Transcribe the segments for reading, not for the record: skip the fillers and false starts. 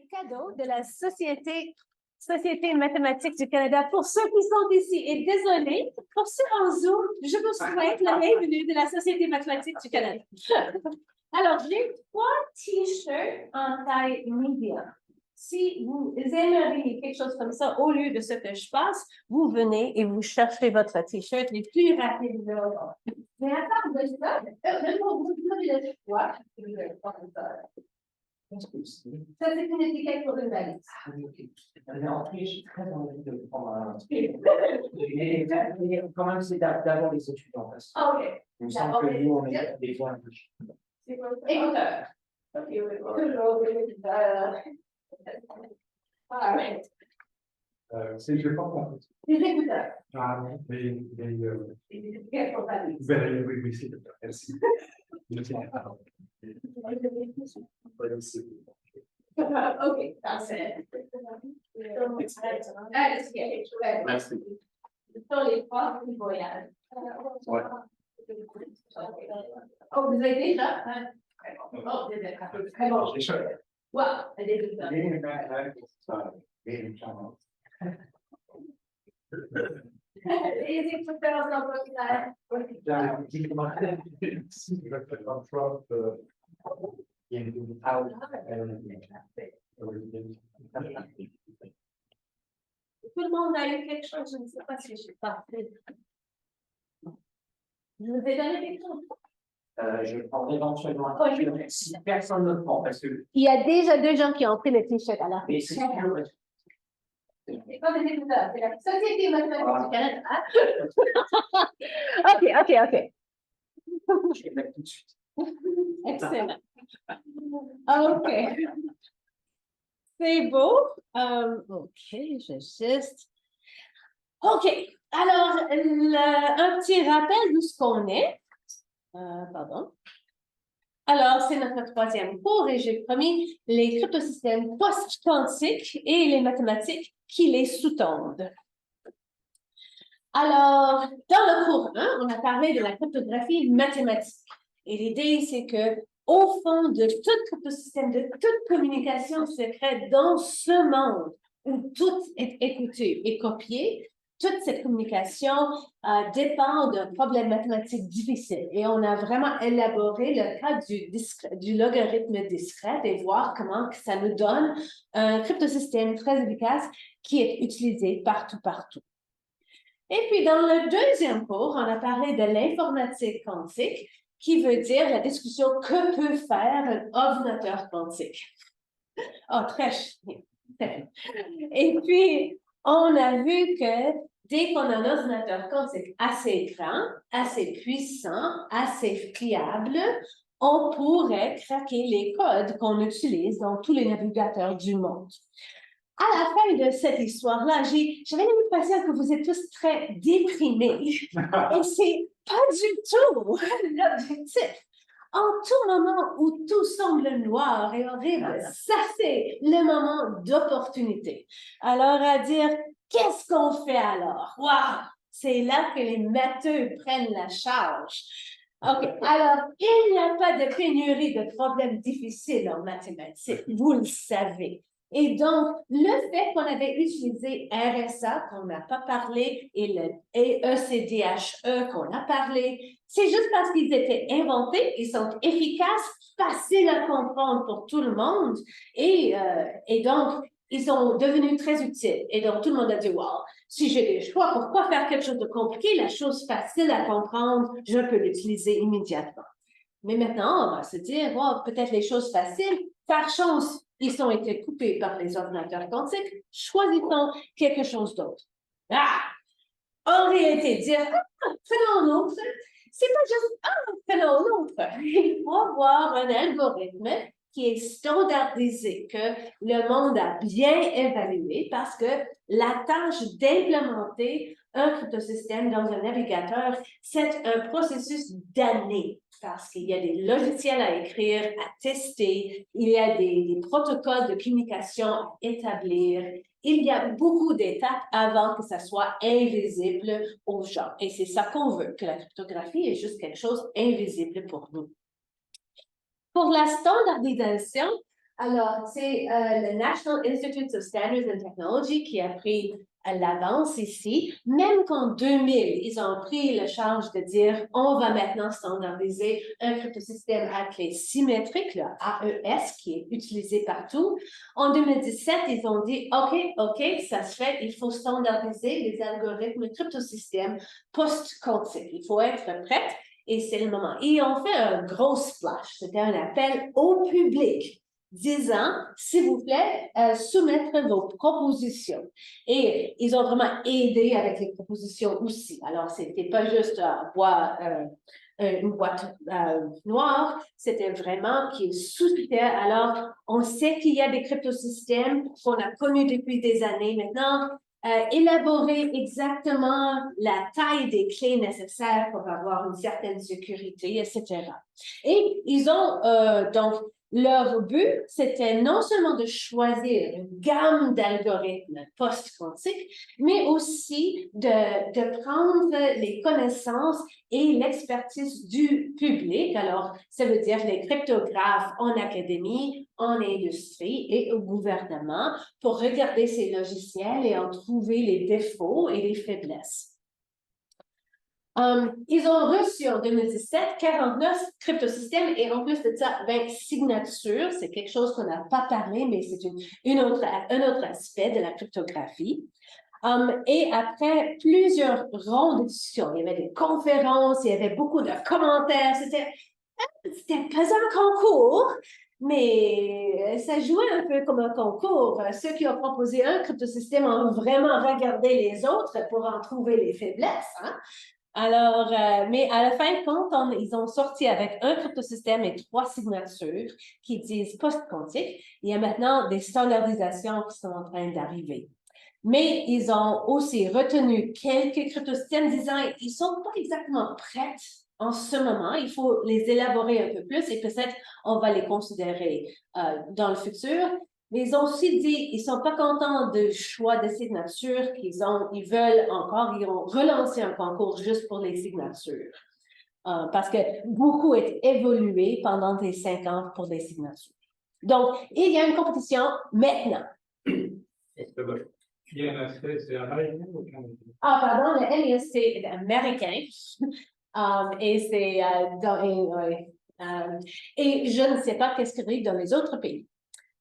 cadeau de la Société mathématique du Canada pour ceux qui sont ici. Et désolé, pour ceux en Zoom, je vous souhaite la bienvenue de la Société mathématique du Canada. Alors, j'ai 3 T-shirts en taille médiane. Si vous aimeriez quelque chose comme ça, au lieu de ce que je passe, vous venez et vous cherchez votre T-shirt les plus rapidement. Mais à part de ça, vous avez le choix. Ça, c'est une étiquette pour une valise. Je suis très envie de prendre un. Mais quand même, c'est d'abord les étudiants. Ah, OK. Il me semble que nous, on est des fois un peu. Écouteurs. OK, oui. All right. C'est je pense en fait. Des écouteurs. Ah non, mais Des étiquettes pour valise. oui, c'est le cas. Merci. OK, parfait. Merci. Sur les 3 qui voyagent. Ouais. Oh, vous avez déjà? Oh, déjà. Très bon. Wow, elle est déjà. Les écouteurs sont populaires. Tout le monde a eu quelque chose, je ne sais pas si je suis parfaite. Je vous ai donné quelque chose. Je prendrai éventuellement un t-shirt si personne ne le prend parce que. Il y a déjà 2 gens qui ont pris le t-shirt à la fin. Mais c'est sûr. C'est pas des écouteurs, c'est la Société mathématique du Canada. OK. Je vais le mettre tout de suite. Excellent. OK. C'est beau. OK, je juste. OK. Alors, un petit rappel de ce qu'on est. Pardon. Alors, c'est notre 3e cours et j'ai promis les cryptosystèmes post-quantiques et les mathématiques qui les sous-tendent. Alors, dans le cours 1, on a parlé de la cryptographie mathématique. Et l'idée, c'est que, au fond de tout cryptosystème, de toute communication secrète dans ce monde où tout est écouté et copié, toute cette communication dépend d'un problème mathématique difficile. Et on a vraiment élaboré le cas du logarithme discret et voir comment ça nous donne un cryptosystème très efficace qui est utilisé partout. Et puis, dans le 2e cours, on a parlé de l'informatique quantique, qui veut dire la discussion que peut faire un ordinateur quantique. Oh, très bien. Et puis, on a vu que dès qu'on a un ordinateur quantique assez grand, assez puissant, assez fiable, on pourrait craquer les codes qu'on utilise dans tous les navigateurs du monde. À la fin de cette histoire-là, j'avais l'impression que vous êtes tous très déprimés. Et c'est pas du tout l'objectif. En tout moment où tout semble noir et horrible, ça c'est le moment d'opportunité. Alors à dire, qu'est-ce qu'on fait alors? Waouh! C'est là que les matheux prennent la charge. OK. Alors, il n'y a pas de pénurie de problèmes difficiles en mathématiques, vous le savez. Et donc, le fait qu'on avait utilisé RSA, qu'on n'a pas parlé, et le ECDHE qu'on a parlé, c'est juste parce qu'ils étaient inventés, ils sont efficaces, faciles à comprendre pour tout le monde, et donc, ils sont devenus très utiles. Et donc, tout le monde a dit, wow, si j'ai des choix, pourquoi faire quelque chose de compliqué? La chose facile à comprendre, je peux l'utiliser immédiatement. Mais maintenant, on va se dire, wow, peut-être les choses faciles, par chance, ils ont été coupés par les ordinateurs quantiques, choisissons quelque chose d'autre. En réalité, dire, prenons l'autre, c'est pas juste, prenons l'autre. Il faut avoir un algorithme qui est standardisé, que le monde a bien évalué parce que la tâche d'implémenter un cryptosystème dans un navigateur, c'est un processus d'années parce qu'il y a des logiciels à écrire, à tester, il y a des protocoles de communication à établir. Il y a beaucoup d'étapes avant que ça soit invisible aux gens. Et c'est ça qu'on veut, que la cryptographie est juste quelque chose d'invisible pour nous. Pour la standardisation, Alors, c'est le National Institute of Standards and Technology qui a pris l'avance ici, même qu'en 2000, ils ont pris la charge de dire on va maintenant standardiser un cryptosystème à clé symétrique, le AES, qui est utilisé partout. En 2017, ils ont dit OK, ça se fait, il faut standardiser les algorithmes cryptosystèmes post-quantiques. Il faut être prêt et c'est le moment. Et ils ont fait un gros splash, c'était un appel au public disant, s'il vous plaît, soumettre vos propositions. Et ils ont vraiment aidé avec les propositions aussi. Alors, c'était pas juste une boîte noire, c'était vraiment qu'ils suscitaient. Alors, on sait qu'il y a des cryptosystèmes qu'on a connus depuis des années maintenant. Élaborer exactement la taille des clés nécessaires pour avoir une certaine sécurité, etc. Et ils ont donc leur but, c'était non seulement de choisir une gamme d'algorithmes post-quantiques, mais aussi de prendre les connaissances et l'expertise du public. Alors, ça veut dire les cryptographes en académie, en industrie et au gouvernement pour regarder ces logiciels et en trouver les défauts et les faiblesses. Ils ont reçu en 2017 49 cryptosystèmes et en plus de ça, 20 signatures. C'est quelque chose qu'on n'a pas parlé, mais c'est un autre aspect de la cryptographie. Et après plusieurs rondes de discussion, il y avait des conférences, il y avait beaucoup de commentaires. C'était pas un concours, mais ça jouait un peu comme un concours. Ceux qui ont proposé un cryptosystème ont vraiment regardé les autres pour en trouver les faiblesses. Hein? Alors, mais à la fin de compte, ils ont sorti avec un cryptosystème et 3 signatures qui disent post-quantique. Il y a maintenant des standardisations qui sont en train d'arriver. Mais ils ont aussi retenu quelques cryptosystèmes disant qu'ils ne sont pas exactement prêts en ce moment. Il faut les élaborer un peu plus et peut-être on va les considérer dans le futur. Mais ils ont aussi dit qu'ils ne sont pas contents du choix de signatures ils veulent encore, ils ont relancé un concours juste pour les signatures. Parce que beaucoup est évolué pendant les 5 ans pour les signatures. Donc, il y a une compétition maintenant. INSP, c'est américain ou canadien? Ah, pardon, le NIST est américain. Et c'est et je ne sais pas qu'est-ce qui arrive dans les autres pays.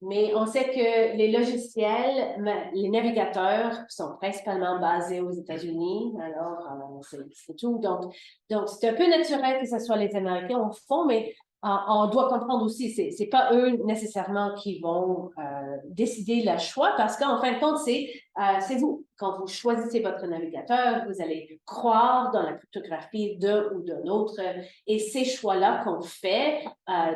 Mais on sait que les logiciels, les navigateurs sont principalement basés aux États-Unis. Alors, c'est tout. Donc c'est un peu naturel que ce soit les Américains au fond, mais on doit comprendre aussi, c'est pas eux nécessairement qui vont décider le choix parce qu'en fin de compte, c'est vous. Quand vous choisissez votre navigateur, vous allez croire dans la cryptographie d'un ou d'un autre. Et ces choix-là qu'on fait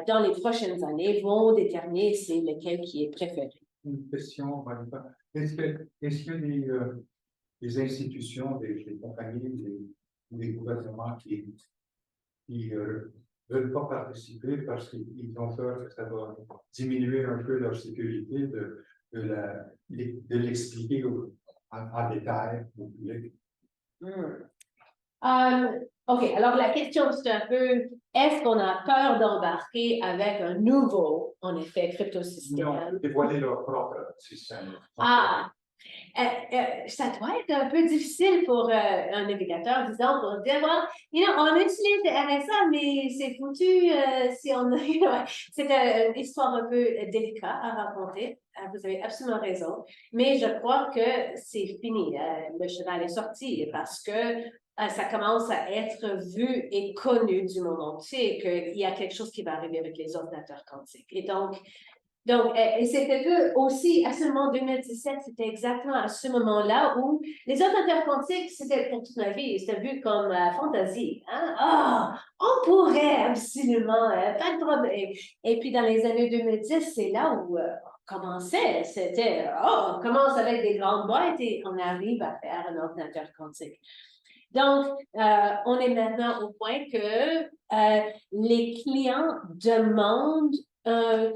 dans les prochaines années vont déterminer c'est lequel qui est préféré. Une question, Monica. Est-ce qu'il y a des institutions, des compagnies, des gouvernements qui veulent pas participer parce qu'ils ont peur que ça va diminuer un peu leur sécurité de l'expliquer en détail au public? OK, alors la question, c'est un peu, est-ce qu'on a peur d'embarquer avec un nouveau, en effet, cryptosystème? Non, dévoiler leur propre système. Ça doit être un peu difficile pour un navigateur, disons, pour dire, on utilise le RSA, mais c'est foutu si on... c'est une histoire un peu délicate à raconter. Vous avez absolument raison. Mais je crois que c'est fini. Le cheval est sorti parce que ça commence à être vu et connu du monde entier qu'il y a quelque chose qui va arriver avec les ordinateurs quantiques. Et donc et c'était aussi, à ce moment 2017, c'était exactement à ce moment-là où les ordinateurs quantiques, c'était pour toute ma vie, c'était vu comme fantaisie. Hein? On pourrait absolument, pas de problème. Et puis dans les années 2010, c'est là où on commençait. C'était, on commence avec des grandes boîtes et on arrive à faire un ordinateur quantique. Donc, on est maintenant au point que les clients demandent une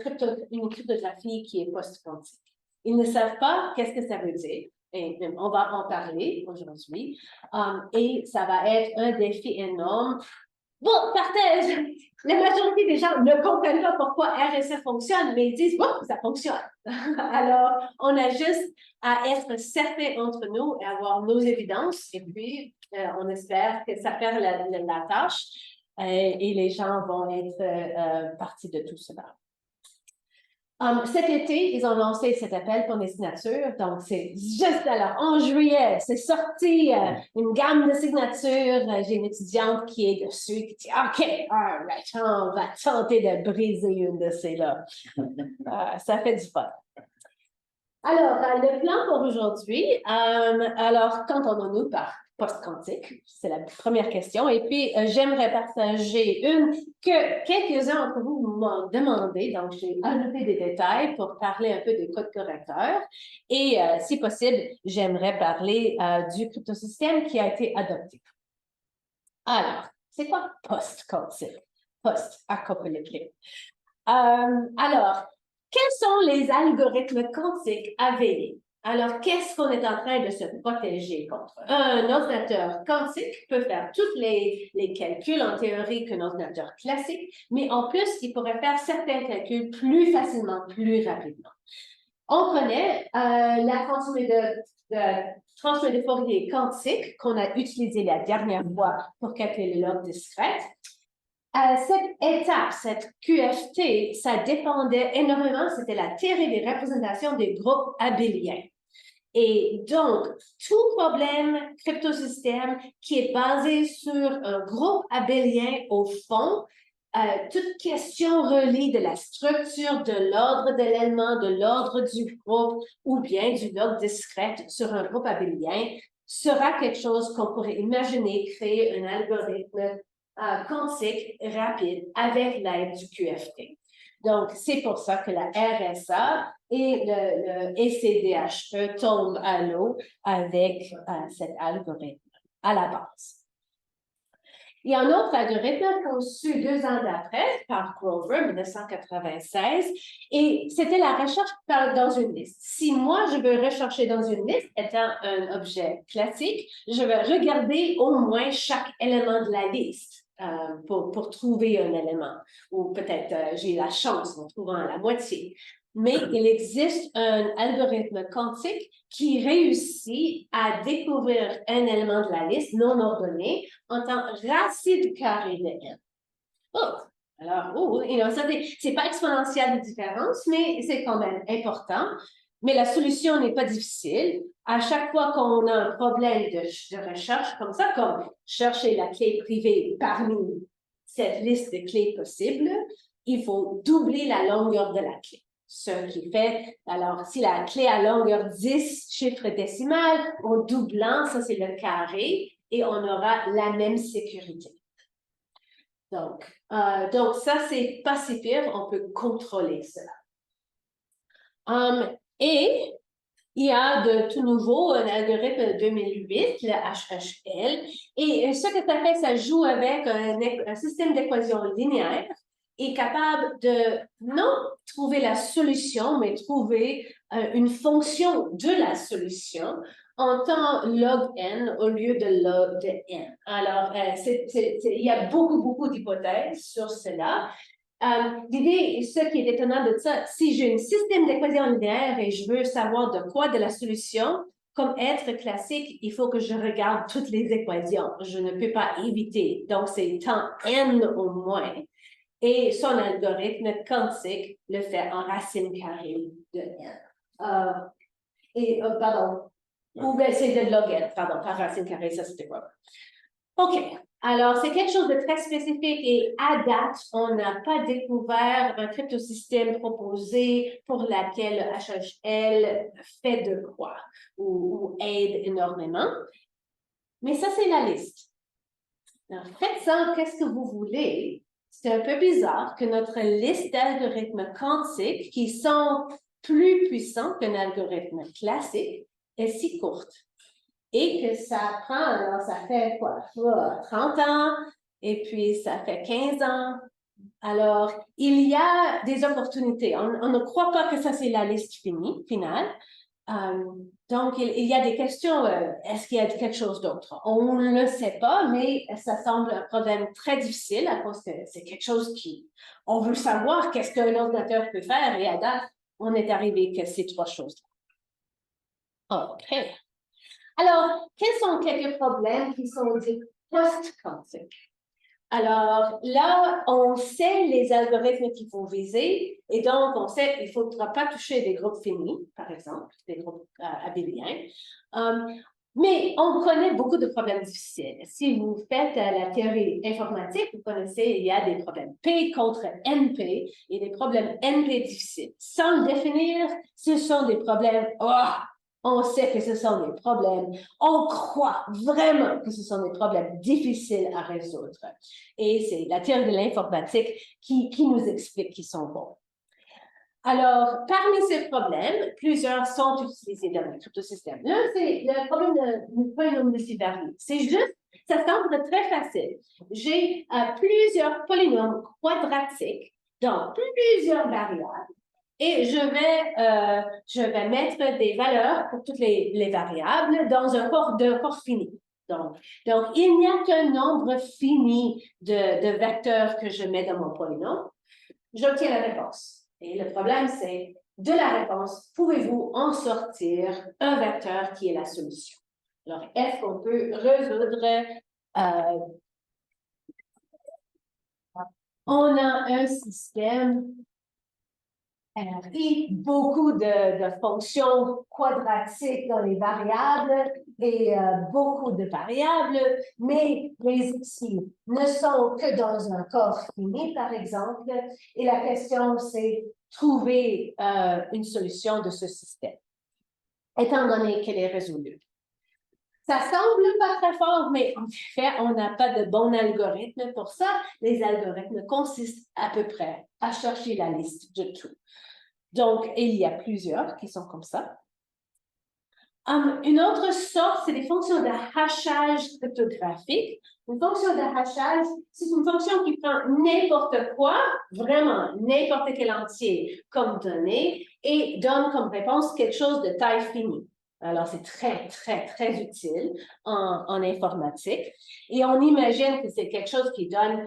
cryptographie qui est post-quantique. Ils ne savent pas qu'est-ce que ça veut dire. Et on va en parler aujourd'hui. Et ça va être un défi énorme Bon, partage. La majorité des gens ne comprennent pas pourquoi RSA fonctionne, mais ils disent, bon, ça fonctionne. Alors, on a juste à être certains entre nous et avoir nos évidences, et puis on espère que ça fait la tâche et les gens vont être partie de tout cela. Cet été, ils ont lancé cet appel pour les signatures. Donc, c'est juste alors, en juillet, c'est sorti une gamme de signatures. J'ai une étudiante qui est dessus, qui dit, OK, all right, on va tenter de briser une de ces-là. Ça fait du fun. Alors, le plan pour aujourd'hui, alors, qu'entendons-nous par post-quantique? C'est la première question. Et puis, j'aimerais partager une que quelques-uns d'entre vous m'ont demandé. Donc, j'ai ajouté des détails pour parler un peu des codes correcteurs. Et si possible, j'aimerais parler du cryptosystème qui a été adopté. Alors, c'est quoi post-quantique? Post-apocalyptique. Alors, quels sont les algorithmes quantiques à veiller? Alors, qu'est-ce qu'on est en train de se protéger contre? Un ordinateur quantique peut faire tous les calculs en théorie qu'un ordinateur classique, mais en plus, il pourrait faire certains calculs plus facilement, plus rapidement. On connaît la transfert de Fourier quantique qu'on a utilisé la dernière fois pour calculer les logs discrètes. Cette étape, cette QFT, ça dépendait énormément, c'était la théorie des représentations des groupes abéliens. Et donc, tout problème cryptosystème qui est basé sur un groupe abélien au fond, toute question reliée de la structure de l'ordre de l'élément, de l'ordre du groupe ou bien du log discret sur un groupe abélien sera quelque chose qu'on pourrait imaginer créer un algorithme quantique rapide avec l'aide du QFT. Donc, c'est pour ça que la RSA et le ECDHE tombent à l'eau avec cet algorithme à la base. Il y a un autre algorithme conçu 2 ans d'après par Grover, 1996, et c'était la recherche dans une liste. Si moi, je veux rechercher dans une liste, étant un objet classique, je vais regarder au moins chaque élément de la liste. Pour trouver un élément, ou peut-être j'ai la chance en trouvant la moitié. Mais il existe un algorithme quantique qui réussit à découvrir un élément de la liste non ordonné en tant que racine carrée de n. Oh, alors, ça c'est pas exponentiel de différence, mais c'est quand même important. Mais la solution n'est pas difficile. À chaque fois qu'on a un problème de recherche comme ça, comme chercher la clé privée parmi cette liste de clés possibles, il faut doubler la longueur de la clé. Ce qui fait, alors, si la clé a longueur 10 chiffres décimales, en doublant, ça c'est le carré, et on aura la même sécurité. Donc ça, c'est pas si pire, on peut contrôler cela. Et il y a de tout nouveau un algorithme de 2008, le HHL, et ce que ça fait, ça joue avec un système d'équations linéaire et capable de non trouver la solution, mais trouver une fonction de la solution en temps log n au lieu de log de n. Alors, il y a beaucoup d'hypothèses sur cela. L'idée, ce qui est étonnant de ça, si j'ai un système d'équations linéaires et je veux savoir de la solution, comme être classique, il faut que je regarde toutes les équations. Je ne peux pas éviter. Donc, c'est temps n au moins. Et son algorithme quantique le fait en racine carrée de n. Ou bien c'est de log n, pardon, pas racine carrée, ça c'était quoi? OK. Alors, c'est quelque chose de très spécifique et à date, on n'a pas découvert un cryptosystème proposé pour lequel le HHL fait de quoi ou aide énormément. Mais ça, c'est la liste. Alors, faites ça, qu'est-ce que vous voulez? C'est un peu bizarre que notre liste d'algorithmes quantiques qui sont plus puissants qu'un algorithme classique est si courte. Et que ça prend, alors ça fait quoi? 30 ans, et puis ça fait 15 ans. Alors, il y a des opportunités. On ne croit pas que ça, c'est la liste finale, Donc, il y a des questions, est-ce qu'il y a quelque chose d'autre? On ne le sait pas, mais ça semble un problème très difficile à cause que c'est quelque chose on veut savoir qu'est-ce qu'un ordinateur peut faire et à date, on est arrivé que ces trois choses-là. OK. Alors, quels sont quelques problèmes qui sont dits post-quantiques? Alors, là, on sait les algorithmes qu'il faut viser, et donc on sait qu'il ne faudra pas toucher des groupes finis, par exemple, des groupes abéliens. Mais on connaît beaucoup de problèmes difficiles. Si vous faites la théorie informatique, vous connaissez, il y a des problèmes P contre NP et des problèmes NP difficiles. Sans le définir, ce sont des problèmes, on sait que ce sont des problèmes, on croit vraiment que ce sont des problèmes difficiles à résoudre. Et c'est la théorie de l'informatique qui nous explique qu'ils sont bons. Alors, parmi ces problèmes, plusieurs sont utilisés dans le cryptosystème. L'un, c'est le problème du polynôme multivarié. C'est juste, ça semble très facile. J'ai plusieurs polynômes quadratiques dans plusieurs variables et je vais mettre des valeurs pour toutes les variables dans un corps fini. Donc, il n'y a qu'un nombre fini de vecteurs que je mets dans mon polynôme. J'obtiens la réponse. Et le problème, c'est de la réponse, pouvez-vous en sortir un vecteur qui est la solution? Alors, est-ce qu'on peut résoudre on a un système et beaucoup de fonctions quadratiques dans les variables et beaucoup de variables, mais les ici ne sont que dans un corps fini, par exemple, et la question, c'est trouver une solution de ce système, étant donné qu'elle est résolue. Ça semble pas très fort, mais en fait, on n'a pas de bon algorithme pour ça. Les algorithmes consistent à peu près à chercher la liste de tout. Donc, il y a plusieurs qui sont comme ça. Une autre sorte, c'est des fonctions de hachage cryptographique. Une fonction de hachage, c'est une fonction qui prend n'importe quoi, vraiment n'importe quel entier comme donnée, et donne comme réponse quelque chose de taille finie. Alors, c'est très, très, très utile en informatique. Et on imagine que c'est quelque chose qui donne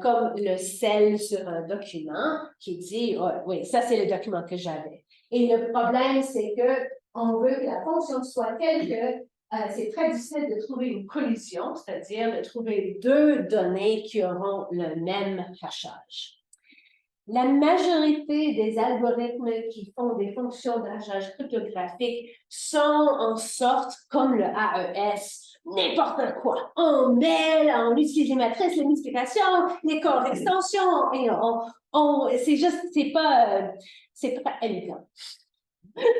comme le sel sur un document qui dit, oh, oui, ça c'est le document que j'avais. Et le problème, c'est que on veut que la fonction soit telle que c'est très difficile de trouver une collision, c'est-à-dire de trouver deux données qui auront le même hachage. La majorité des algorithmes qui font des fonctions de hachage cryptographique sont en sorte comme le AES, n'importe quoi. On mêle, on utilise les matrices, les multiplications, les corps d'extension, et c'est juste, c'est pas élégant.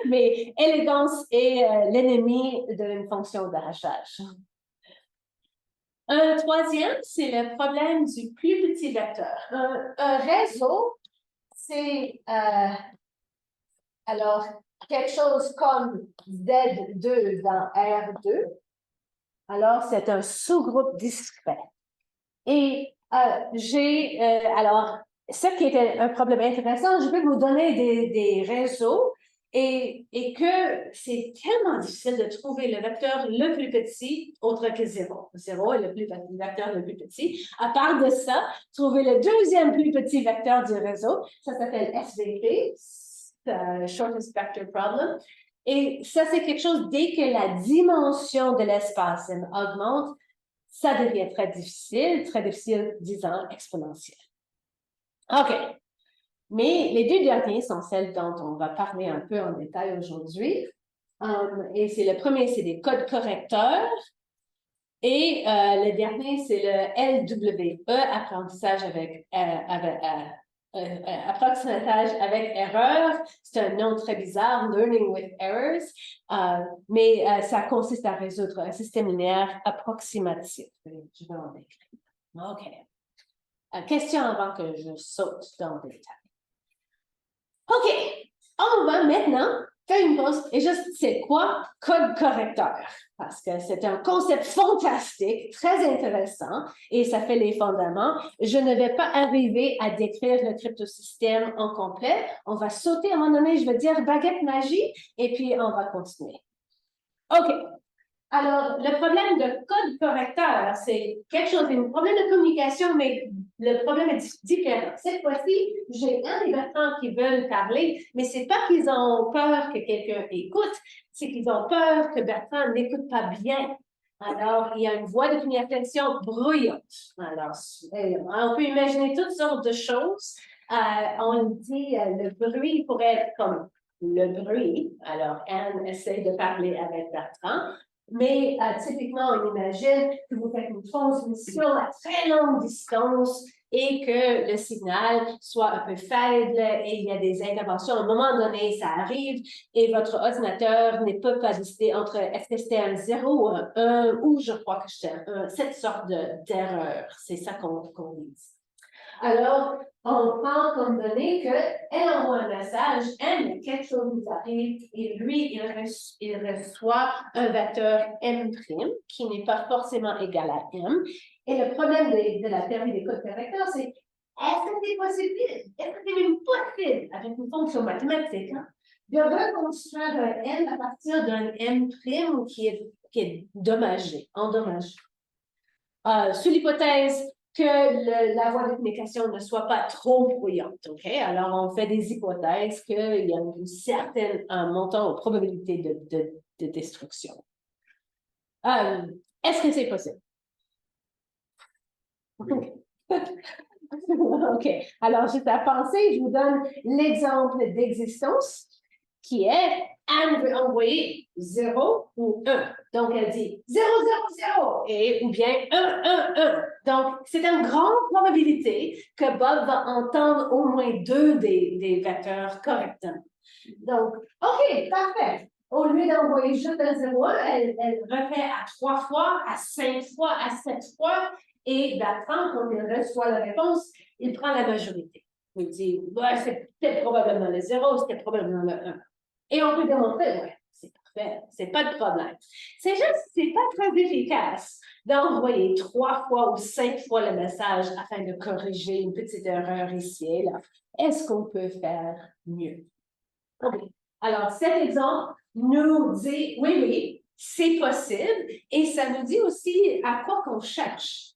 Mais élégance est l'ennemi d'une fonction de hachage. Un troisième, c'est le problème du plus petit vecteur. Un réseau, c'est alors quelque chose comme Z2 dans R2. Alors, c'est un sous-groupe discret. Et alors, ce qui était un problème intéressant, je vais vous donner des réseaux et que c'est tellement difficile de trouver le vecteur le plus petit autre que 0. 0 est le vecteur le plus petit. À part de ça, trouver le deuxième plus petit vecteur du réseau, ça s'appelle SVP, Shortest Vector Problem. Et ça, c'est quelque chose, dès que la dimension de l'espace augmente, ça devient très difficile, disons exponentiel. OK. Mais les deux derniers sont celles dont on va parler un peu en détail aujourd'hui. Et c'est le premier, c'est des codes correcteurs. Et le dernier, c'est le LWE, apprentissage apprentissage avec erreur. C'est un nom très bizarre, Learning with Errors, mais ça consiste à résoudre un système linéaire approximatif. Je vais en décrire. OK. Question avant que je saute dans le détail. OK. On va maintenant fais une pause et juste, c'est quoi code correcteur? Parce que c'est un concept fantastique, très intéressant, et ça fait les fondements. Je ne vais pas arriver à décrire le cryptosystème en complet. On va sauter à un moment donné, je vais dire baguette magie, et puis on va continuer. OK. Alors, le problème de code correcteur, c'est quelque chose, un problème de communication, mais le problème est différent. Cette fois-ci, j'ai un des Bertrand qui veulent parler, mais c'est pas qu'ils ont peur que quelqu'un écoute, c'est qu'ils ont peur que Bertrand n'écoute pas bien. Alors, il y a une voix de communication bruyante. Alors, on peut imaginer toutes sortes de choses. On dit le bruit pourrait être comme le bruit. Alors, Anne essaie de parler avec Bertrand. Mais typiquement, on imagine que vous faites une transmission à très longue distance et que le signal soit un peu faible et il y a des interventions. À un moment donné, ça arrive et votre ordinateur ne peut pas décider entre est-ce que c'était un 0 ou un 1 ou je crois que c'était cette sorte d'erreur. C'est ça qu'on dit. Alors, on prend comme donné qu'elle envoie un message, elle, quelque chose nous arrive, et lui, il reçoit un vecteur M' qui n'est pas forcément égal à M. Et le problème de la théorie des codes correcteurs, c'est est-ce que c'est possible, est-ce que c'est même possible, avec une fonction mathématique, de reconstruire un M à partir d'un M' qui est endommagé. Sous l'hypothèse que la voie de communication ne soit pas trop bruyante, OK? Alors, on fait des hypothèses qu'il y a un montant de probabilité de destruction. Est-ce que c'est possible? Oui. OK. Alors, juste à penser, je vous donne l'exemple d'existence qui est Anne veut envoyer 0 ou 1. Donc, elle dit 0, 0, 0 et, ou bien 1, 1, 1. Donc, c'est une grande probabilité que Bob va entendre au moins 2 des vecteurs correctement. Donc, OK, parfait. Au lieu d'envoyer juste un 0, elle refait à 3 fois, à 5 fois, à 7 fois, et Bertrand, quand il reçoit la réponse, il prend la majorité. Il dit, ouais, c'était probablement le 0, c'était probablement le 1. Et on peut démontrer, ouais, c'est parfait, c'est pas de problème. C'est juste, c'est pas très efficace d'envoyer 3 fois ou 5 fois le message afin de corriger une petite erreur ici et là. Est-ce qu'on peut faire mieux? OK. Alors, cet exemple nous dit, oui, c'est possible, et ça nous dit aussi à quoi qu'on cherche.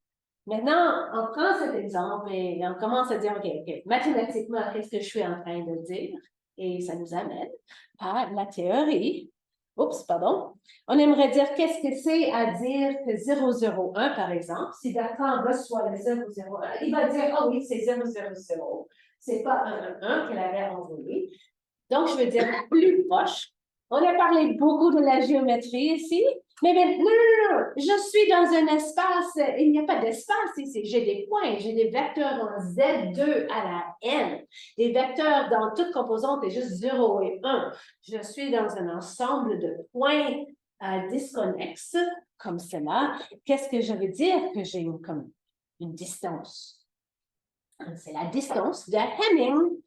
Maintenant, on prend cet exemple et on commence à dire, OK, mathématiquement, qu'est-ce que je suis en train de dire? Et ça nous amène à la théorie. Oups, pardon. On aimerait dire qu'est-ce que c'est à dire que 001, par exemple. Si Bertrand reçoit le 001, il va dire, oh oui, c'est 000. C'est pas 111 qu'elle avait envoyé. Donc, je veux dire plus proche. On a parlé beaucoup de la géométrie ici, mais non, je suis dans un espace, il n'y a pas d'espace ici. J'ai des points, j'ai des vecteurs en Z2 à la N. Des vecteurs dans toute composante est juste 0 et 1. Je suis dans un ensemble de points disconnexes, comme cela. Qu'est-ce que je veux dire? Que j'ai comme une distance. C'est la distance de Hamming.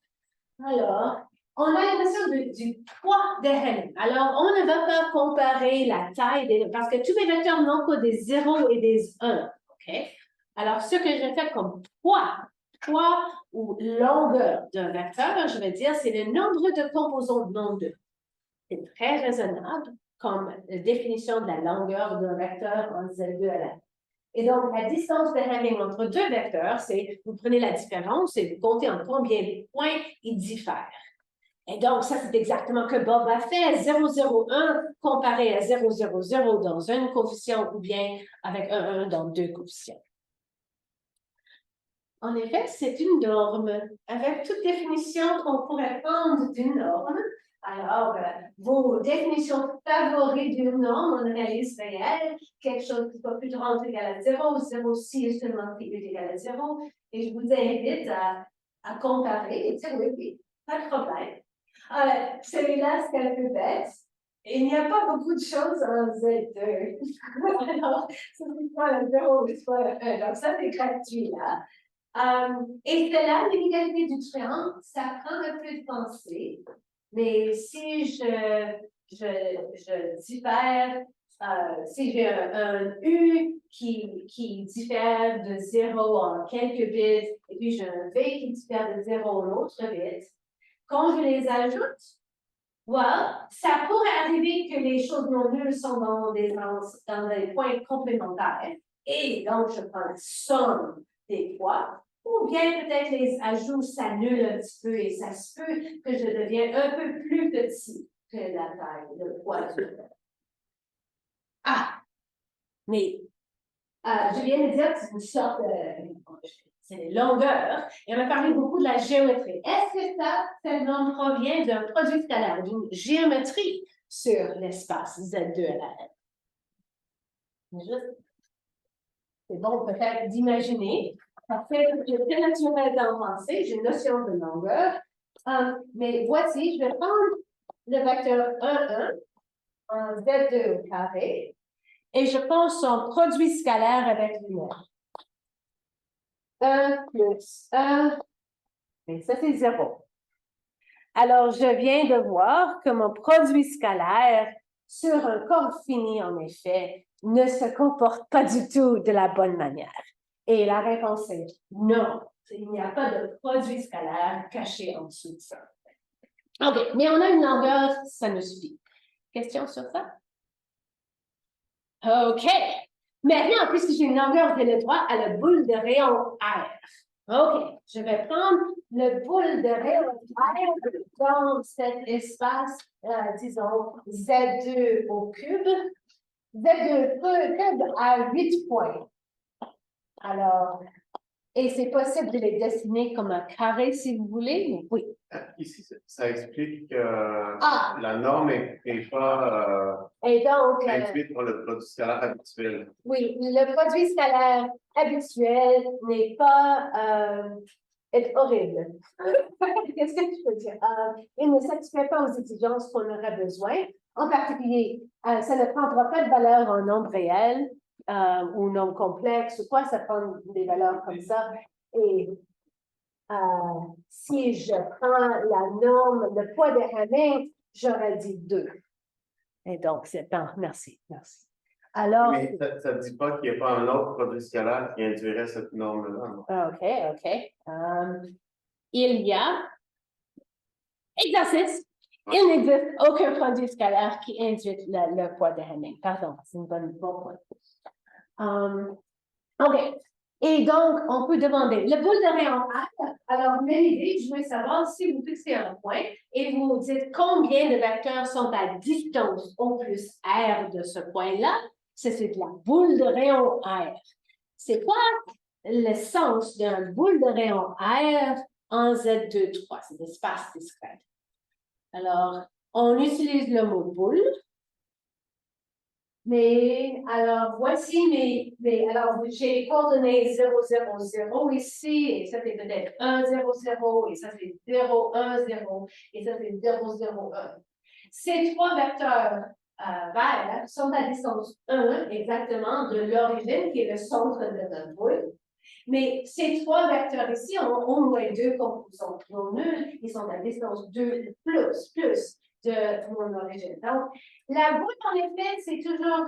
Alors, on a l'impression du poids de Hamming. Alors, on ne va pas comparer la taille, parce que tous mes vecteurs n'ont que des 0 et des 1. OK? Alors, ce que je fais comme poids ou longueur d'un vecteur, je vais dire, c'est le nombre de composants non 2. C'est très raisonnable comme définition de la longueur d'un vecteur en Z2 à la. Et donc, la distance de Hamming entre deux vecteurs, c'est vous prenez la différence et vous comptez en combien de points ils diffèrent. Et donc, ça, c'est exactement ce que Bob a fait. 001 comparé à 000 dans un coefficient ou bien avec 1 dans deux coefficients. En effet, c'est une norme. Avec toute définition qu'on pourrait prendre d'une norme, alors, vos définitions favorites d'une norme en analyse réelle, quelque chose qui soit plus grand ou égal à 0, 0 si est seulement plus égal à 0, et je vous invite à comparer et dire oui, pas de problème. Celui-là, c'est un peu bête. Il n'y a pas beaucoup de choses en Z2. Alors, c'est soit le 0 ou soit le 1. Donc, ça, c'est gratuit, là. Et c'est là, l'inégalité du triangle, ça prend un peu de pensée. Mais si je diffère, si j'ai un U qui diffère de 0 en quelques bits, et puis j'ai un V qui diffère de 0 en autre bit, quand je les ajoute, well, ça pourrait arriver que les choses non nulles sont dans des points complémentaires. Et donc, je prends la somme des poids, ou bien peut-être les ajouts s'annulent un petit peu et ça se peut que je devienne un peu plus petit que la taille, le poids du. Ah! Mais je viens de dire que c'est une sorte de. C'est les longueurs, et on a parlé beaucoup de la géométrie. Est-ce que ça nom provient d'un produit scalaire, d'une géométrie sur l'espace Z2 à la N? C'est bon peut-être d'imaginer. Ça fait que j'ai très naturel d'en penser, j'ai une notion de longueur. Mais voici, je vais prendre le vecteur 1, 1 en Z2 au carré, et je pense son produit scalaire avec lui-même. 1 plus 1, et ça c'est 0. Alors, je viens de voir que mon produit scalaire sur un corps fini, en effet, ne se comporte pas du tout de la bonne manière. Et la réponse est non. Il n'y a pas de produit scalaire caché en dessous de ça. OK, mais on a une longueur, ça nous suffit. Question sur ça? OK. Maintenant, puisque j'ai une longueur, j'ai le droit à la boule de rayon R. OK, je vais prendre le boule de rayon R dans cet espace, disons, Z2 au cube. Z2 cube à 8 points. Alors, et c'est possible de les dessiner comme un carré si vous voulez, mais oui. Ici, ça explique que la norme n'est pas et donc, induite par le produit scalaire habituel. Oui, le produit scalaire habituel n'est pas horrible. Qu'est-ce que tu peux dire? Il ne satisfait pas aux exigences qu'on aurait besoin. En particulier, ça ne prendra pas de valeur en nombre réel ou nombre complexe ou quoi, ça prend des valeurs comme ça. Et si je prends la norme, le poids de Hamming, j'aurais dit 2. Et donc, c'est bon, merci. Alors, mais ça ne dit pas qu'il n'y a pas un autre produit scalaire qui induirait cette norme-là. OK. Il y a exercice. Il n'existe aucun produit scalaire qui induit le poids de Hamming. Pardon, c'est une bonne point. OK. Et donc, on peut demander le boule de rayon R. Alors, même idée, je veux savoir si vous fixez un point et vous dites combien de vecteurs sont à distance O plus R de ce point-là. C'est de la boule de rayon R. C'est quoi le sens d'un boule de rayon R en Z2, 3? C'est l'espace discret. Alors, on utilise le mot boule. Mais, alors, voici alors, j'ai les coordonnées 0, 0, 0 ici, et ça, c'est peut-être 1, 0, 0, et ça, c'est 0, 1, 0, et ça, c'est 0, 0, 1. Ces trois vecteurs verts sont à distance 1, exactement, de l'origine, qui est le centre de notre boule. Mais ces trois vecteurs ici ont au moins deux composants non nuls, ils sont à distance 2 plus de mon origine. Donc, la boule, en effet, c'est toujours,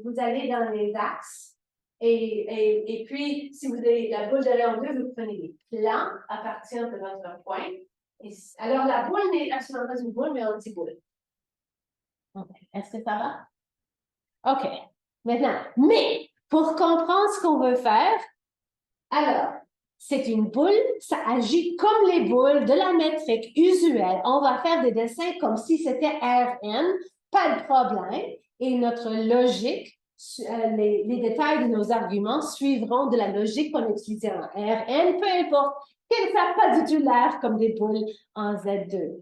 vous allez dans les axes, et puis, si vous avez la boule de rayon 2, vous prenez les plans à partir de votre point. Alors, la boule n'est absolument pas une boule, mais un petit boule. Okay. Est-ce que ça va? OK. Maintenant, mais pour comprendre ce qu'on veut faire, alors, c'est une boule, ça agit comme les boules de la métrique usuelle. On va faire des dessins comme si c'était Rn, pas de problème. Et notre logique, les détails de nos arguments suivront de la logique qu'on utilisait en Rn, peu importe, qu'elles ne fassent pas du tout l'air comme des boules en Z2.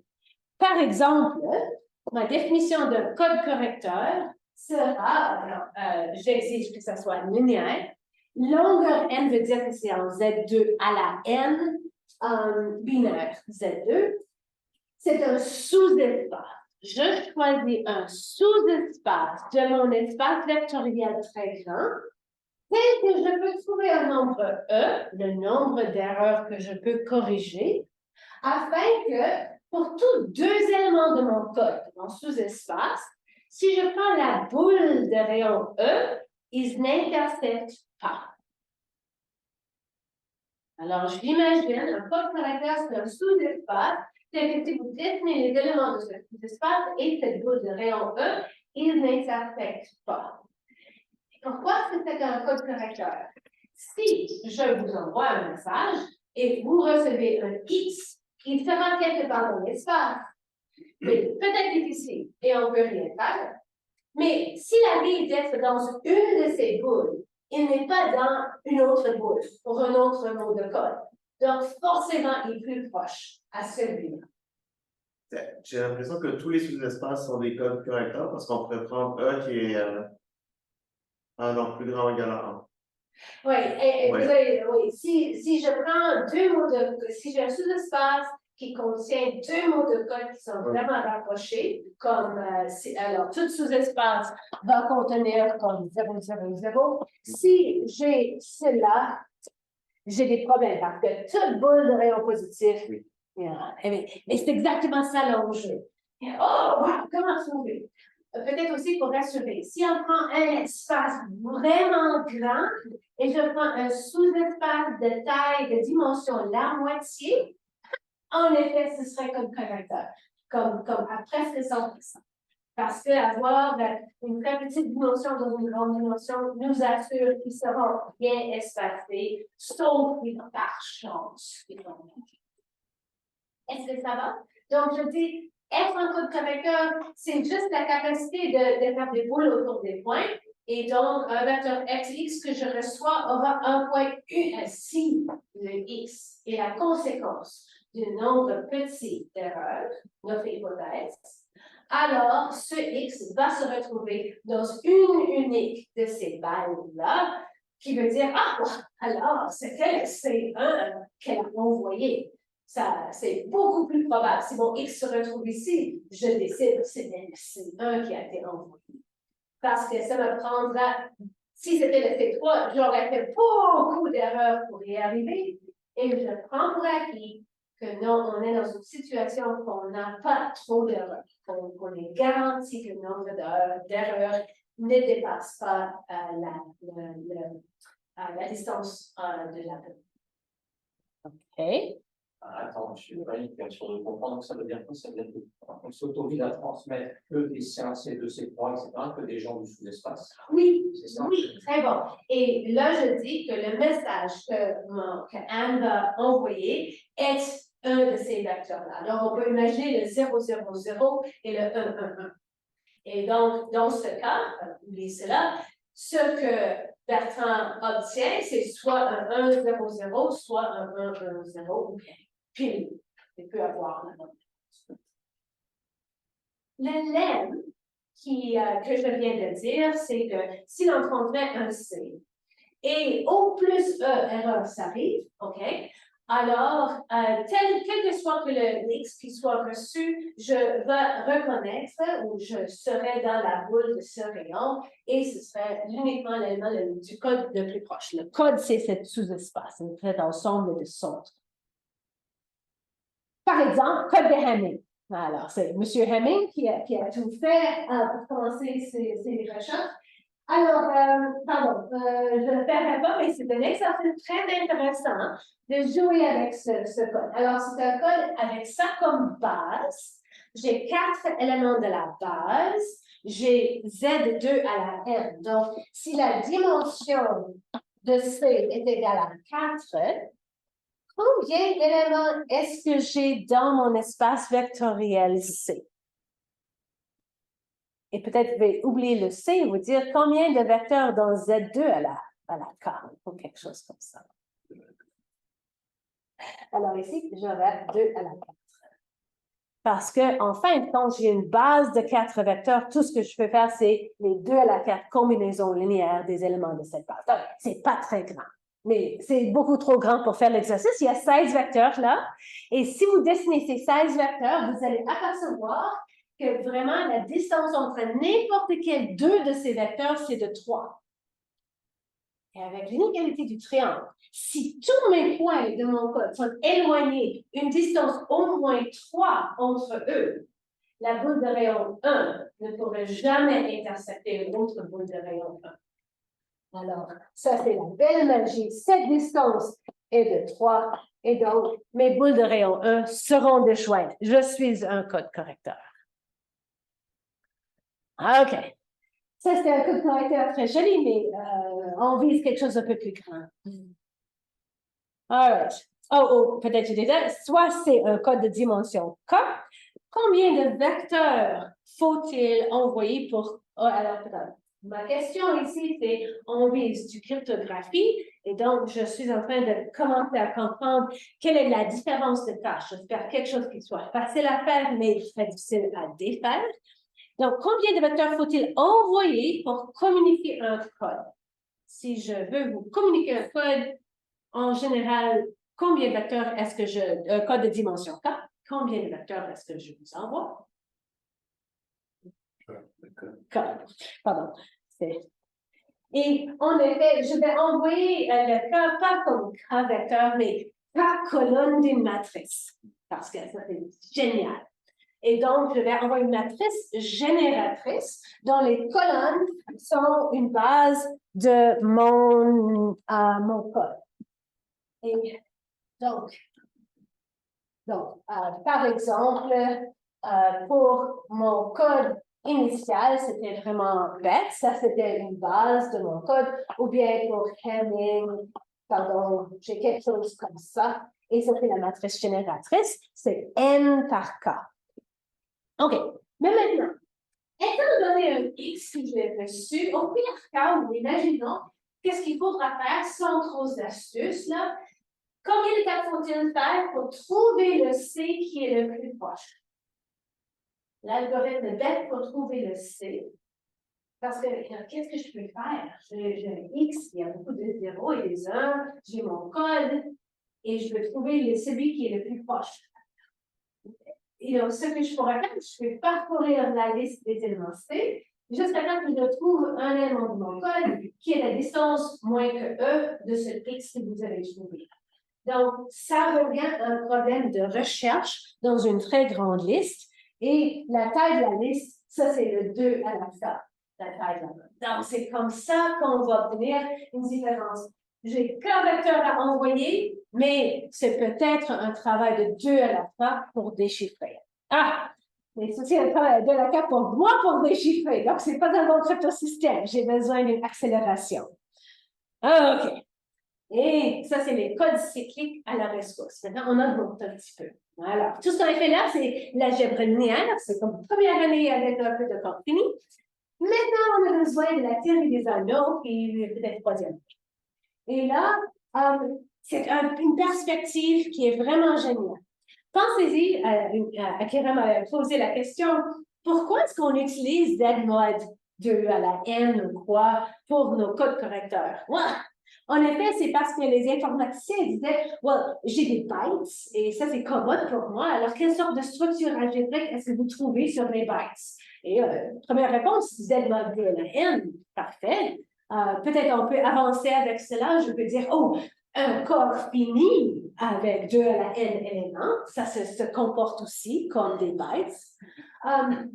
Par exemple, ma définition de code correcteur sera, j'exige que ça soit linéaire. Longueur n veut dire que c'est en Z2 à la n binaire Z2. C'est un sous-espace. Je choisis un sous-espace de mon espace vectoriel très grand, tel que je peux trouver un nombre E, le nombre d'erreurs que je peux corriger, afin que pour tous deux éléments de mon code, mon sous-espace, si je prends la boule de rayon E, ils n'interceptent pas. Alors, je l'imagine, un code caractère, c'est un sous-espace, c'est que si vous dessinez les éléments de ce sous-espace et cette boule de rayon E, ils n'interceptent pas. Pourquoi c'est un code caractère? Si je vous envoie un message et vous recevez un X, il sera quelque part dans l'espace. C'est peut-être difficile et on ne peut rien faire. Mais s'il arrive d'être dans une de ces boules, il n'est pas dans une autre boule pour un autre mot de code. Donc, forcément, il est plus proche à celui-là. J'ai l'impression que tous les sous-espaces sont des codes correcteurs parce qu'on pourrait prendre E qui est donc plus grand égal à 1. Oui, oui. Si je prends deux mots si j'ai un sous-espace qui contient deux mots de code qui sont vraiment rapprochés, comme alors tout sous-espace va contenir comme 0, 0, 0. Si j'ai cela, j'ai des problèmes parce que toute boule de rayon positif, mais c'est exactement ça l'enjeu. Oh, wow, comment trouver? Peut-être aussi pour rassurer, si on prend un espace vraiment grand et je prends un sous-espace de taille, de dimension la moitié, en effet, ce serait comme caractère, comme à presque 100%. Parce qu'avoir une très petite dimension dans une grande dimension nous assure qu'ils seront bien espacés, sauf par chance. Est-ce que ça va? Donc, je dis, être en code correcteur, c'est juste la capacité de faire des boules autour des points. Et donc, un vecteur x que je reçois aura un point si le x est la conséquence du nombre petit d'erreurs, notre hypothèse, alors ce x va se retrouver dans une unique de ces balles-là, qui veut dire, alors, c'était le C1 qu'elle a envoyé. Ça, c'est beaucoup plus probable. Si mon X se retrouve ici, je décide que c'est le C1 qui a été envoyé. Parce que ça me prendra, si c'était le C3, j'aurais fait beaucoup d'erreurs pour y arriver. Et je prends pour acquis que non, on est dans une situation qu'on n'a pas trop d'erreurs, qu'on est garanti que le nombre d'erreurs ne dépasse pas la distance de la donnée. OK. Attends, je suis pas sûr de comprendre que ça veut dire quoi? Ça veut dire qu'on s'autorise à transmettre que des C1, C2, C3, etc., que des gens du sous-espace. Oui, oui, très bon. Et là, je dis que le message que Anne va envoyer est un de ces vecteurs-là. Alors, on peut imaginer le 0, 0, 0 et le 1, 1, 1. Et donc, dans ce cas, oubliez cela, ce que Bertrand obtient, c'est soit un 1, 0, 0, soit un 1, 1, 0, ou bien pile. Il peut avoir la bonne. Le lemme que je viens de dire, c'est que si l'on transmet un C et au plus E, erreur s'arrive, OK? Alors, quel que soit que le X qui soit reçu, je vais reconnaître ou je serai dans la boule de ce rayon et ce serait uniquement l'élément du code le plus proche. Le code, c'est cet sous-espace, cet ensemble de centres. Par exemple, code de Hamming. Alors, c'est M. Hamming qui a tout fait pour commencer ses recherches. Alors, je ne le ferai pas, mais c'est un exercice très intéressant de jouer avec ce code. Alors, c'est un code avec ça comme base. J'ai 4 éléments de la base. J'ai Z2 à la M. Donc, si la dimension de C est égale à 4, combien d'éléments est-ce que j'ai dans mon espace vectoriel C? Et peut-être je vais oublier le C et vous dire combien de vecteurs dans Z2 à la K, ou quelque chose comme ça. Alors ici, j'aurai 2 à la 4. Parce que, en fin de compte, j'ai une base de 4 vecteurs. Tout ce que je peux faire, c'est les 2 à la 4 combinaisons linéaires des éléments de cette base. Donc, c'est pas très grand. Mais c'est beaucoup trop grand pour faire l'exercice. Il y a 16 vecteurs là. Et si vous dessinez ces 16 vecteurs, vous allez apercevoir que vraiment la distance entre n'importe quel 2 de ces vecteurs, c'est de 3. et avec l'inégalité du triangle, si tous mes points de mon code sont éloignés une distance au moins 3 entre eux, la boule de rayon 1 ne pourrait jamais intercepter une autre boule de rayon 1. Alors, ça, c'est la belle magie. Cette distance est de 3, et donc, mes boules de rayon 1 seront déjointes. Je suis un code correcteur. OK. Ça, c'était un code correcteur très joli, mais on vise quelque chose d'un peu plus grand. All right. Oh, peut-être j'ai déjà. Soit c'est un code de dimension K. Combien de vecteurs faut-il envoyer pour... Oh, alors, peut-être. Ma question ici, c'est on vise du cryptographie et donc je suis en train de commencer à comprendre quelle est la différence de tâches. J'espère quelque chose qui soit facile à faire, mais très difficile à défaire. Donc, combien de vecteurs faut-il envoyer pour communiquer un code? Si je veux vous communiquer un code, en général, combien de vecteurs est-ce que un code de dimension K, combien de vecteurs est-ce que je vous envoie? Pardon. Et en effet, je vais envoyer le K pas comme K vecteur, mais par colonne d'une matrice, parce que ça c'est génial. Et donc, je vais envoyer une matrice génératrice dont les colonnes sont une base de mon code. Et donc par exemple, pour mon code initial, c'était vraiment bête. Ça, c'était une base de mon code. Ou bien pour Hamming, pardon, j'ai quelque chose comme ça. Et ça, c'est la matrice génératrice. C'est N par K. OK. Mais maintenant, étant donné un X que j'ai reçu, au pire cas où, imaginons, qu'est-ce qu'il faudra faire sans trop d'astuces, là? Combien de cas faut-il faire pour trouver le C qui est le plus proche? L'algorithme bête pour trouver le C. Parce que, qu'est-ce que je peux faire? J'ai un X, il y a beaucoup de 0 et des 1, j'ai mon code, et je veux trouver celui qui est le plus proche. Et donc, ce que je pourrais faire, je vais parcourir la liste des éléments C, jusqu'à temps que je trouve un élément de mon code qui est la distance moins que E de ce X que vous avez trouvé. Donc, ça revient à un problème de recherche dans une très grande liste. Et la taille de la liste, ça, c'est le 2 à la fois, la taille de la liste. Donc, c'est comme ça qu'on va obtenir une différence. J'ai qu'un vecteur à envoyer, mais c'est peut-être un travail de 2 à la fois pour déchiffrer. Ah! Mais c'est un travail de 2 à la fois pour moi pour déchiffrer. Donc, ce n'est pas un bon cryptosystème. J'ai besoin d'une accélération. Ah, OK. Et ça, c'est les codes cycliques à la ressource. Maintenant, on augmente un petit peu. Voilà. Tout ce qu'on a fait là, c'est l'algèbre linéaire. C'est comme première année avec un peu de temps fini. Maintenant, on a besoin de la théorie des anneaux et peut-être troisième. Et là, c'est une perspective qui est vraiment géniale. Pensez-y, Akira m'a posé la question, pourquoi est-ce qu'on utilise Z-mod 2 à la N ou quoi pour nos codes correcteurs? Ouais. En effet, c'est parce que les informaticiens disaient, well, j'ai des bytes et ça, c'est commode pour moi. Alors, quelle sorte de structure algébrique est-ce que vous trouvez sur mes bytes? Et première réponse, Z mod 2 à la N, parfait. Peut-être on peut avancer avec cela. Je peux dire, oh, un corps fini avec 2 à la N éléments, ça se comporte aussi comme des bytes.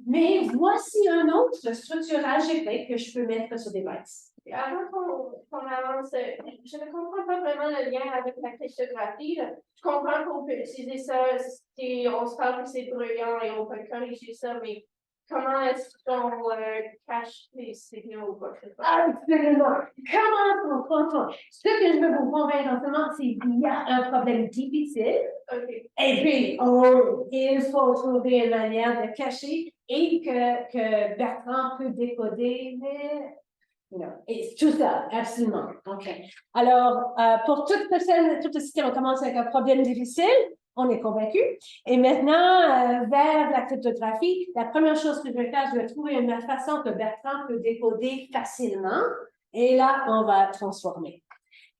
Mais voici une autre structure algébrique que je peux mettre sur des bytes. Avant qu'on avance, je ne comprends pas vraiment le lien avec la cryptographie. Je comprends qu'on peut utiliser ça si on se parle que c'est bruyant et on peut corriger ça, mais comment est-ce qu'on cache les signaux ou quoi que ce soit? Absolument. Comment on comprend? Ce que je veux vous convaincre en ce moment, c'est qu'il y a un problème difficile. Okay. Et puis, il faut trouver une manière de cacher et que Bertrand peut décoder, mais... Non. Et tout ça, absolument. OK. Alors, pour tout le système, on commence avec un problème difficile, on est convaincu. Et maintenant, vers la cryptographie, la première chose que je vais faire, je vais trouver une façon que Bertrand peut décoder facilement. Et là, on va transformer.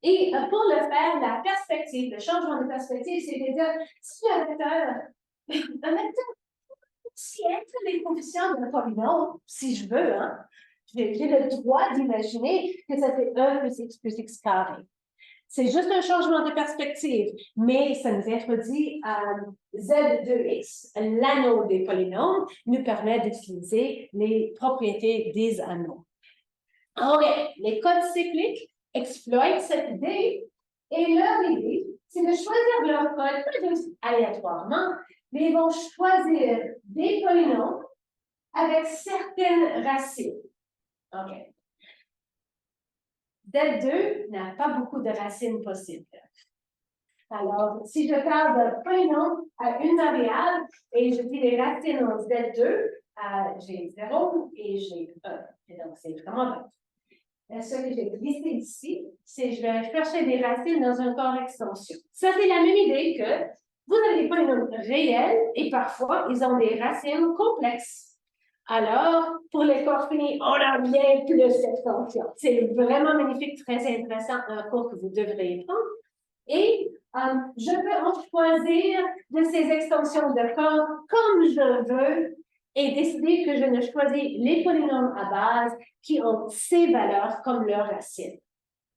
Et pour le faire, la perspective, le changement de perspective, c'est-à-dire, si un vecteur si être les coefficients d'un polynôme, si je veux, hein, J'ai le droit d'imaginer que ça fait 1 plus x carré. C'est juste un changement de perspective, mais ça nous introduit à Z2x, l'anneau des polynômes, nous permet d'utiliser les propriétés des anneaux. OK, les codes cycliques exploitent cette idée et leur idée, c'est de choisir leur code, pas juste aléatoirement, mais ils vont choisir des polynômes avec certaines racines. OK. Z2 n'a pas beaucoup de racines possibles. Alors, si je parle d'un polynôme à une variable et je dis les racines en Z2, j'ai 0 et j'ai 1. Et donc, c'est vraiment bon. Ce que j'ai glissé ici, c'est que je vais chercher des racines dans un corps extension. Ça, c'est la même idée que vous avez des polynômes réels et parfois, ils ont des racines complexes. Alors, pour les corps finis, on a bien plus cette fonction. C'est vraiment magnifique, très intéressant, un cours que vous devriez prendre. Et je peux en choisir de ces extensions de corps comme je veux et décider que je ne choisis les polynômes à base qui ont ces valeurs comme leurs racines.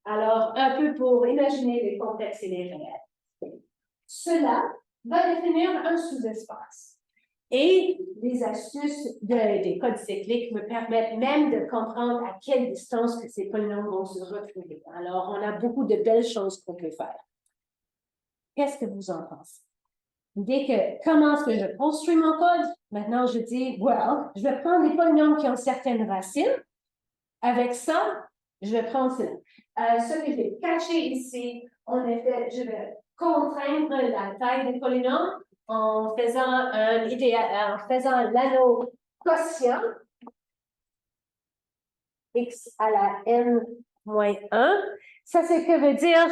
Alors, un peu pour imaginer les complexes et les réels. Cela va définir un sous-espace. Et les astuces des codes cycliques me permettent même de comprendre à quelle distance que ces polynômes vont se retrouver. Alors, on a beaucoup de belles choses qu'on peut faire. Qu'est-ce que vous en pensez? Dès que, comment est-ce que je construis mon code? Maintenant, je dis, well, je vais prendre les polynômes qui ont certaines racines. Avec ça, je vais prendre cela. Ce que j'ai caché ici, en effet, je vais contraindre la taille des polynômes en faisant l'anneau quotient x à la n moins 1. Ça, c'est que veut dire,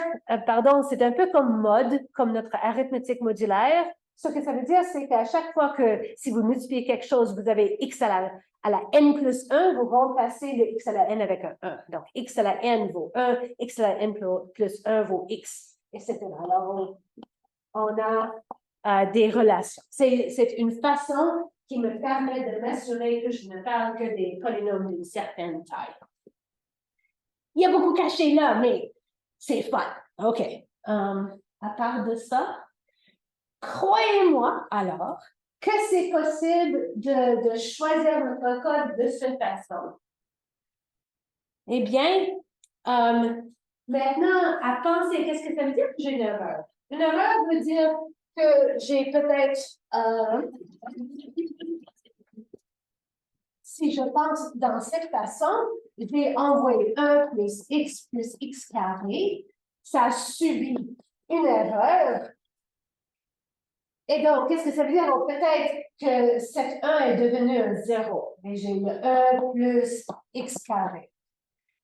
pardon, c'est un peu comme mode, comme notre arithmétique modulaire. Ce que ça veut dire, c'est qu'à chaque fois que, si vous multipliez quelque chose, vous avez x à la n plus 1, vous remplacez le x à la n avec un 1. Donc, x à la n vaut 1, x à la n plus 1 vaut x, etc. Alors, on a des relations. C'est une façon qui me permet de m'assurer que je ne parle que des polynômes d'une certaine taille. Il y a beaucoup caché là, mais c'est fun. OK. À part de ça, croyez-moi alors que c'est possible de choisir notre code de cette façon. Eh bien, maintenant, à penser, qu'est-ce que ça veut dire que j'ai une erreur? Une erreur veut dire que j'ai peut-être, si je pense dans cette façon, j'ai envoyé 1 plus x carré, ça a subi une erreur. Et donc, qu'est-ce que ça veut dire? Donc, peut-être que cet 1 est devenu un 0, et j'ai le 1 plus x carré.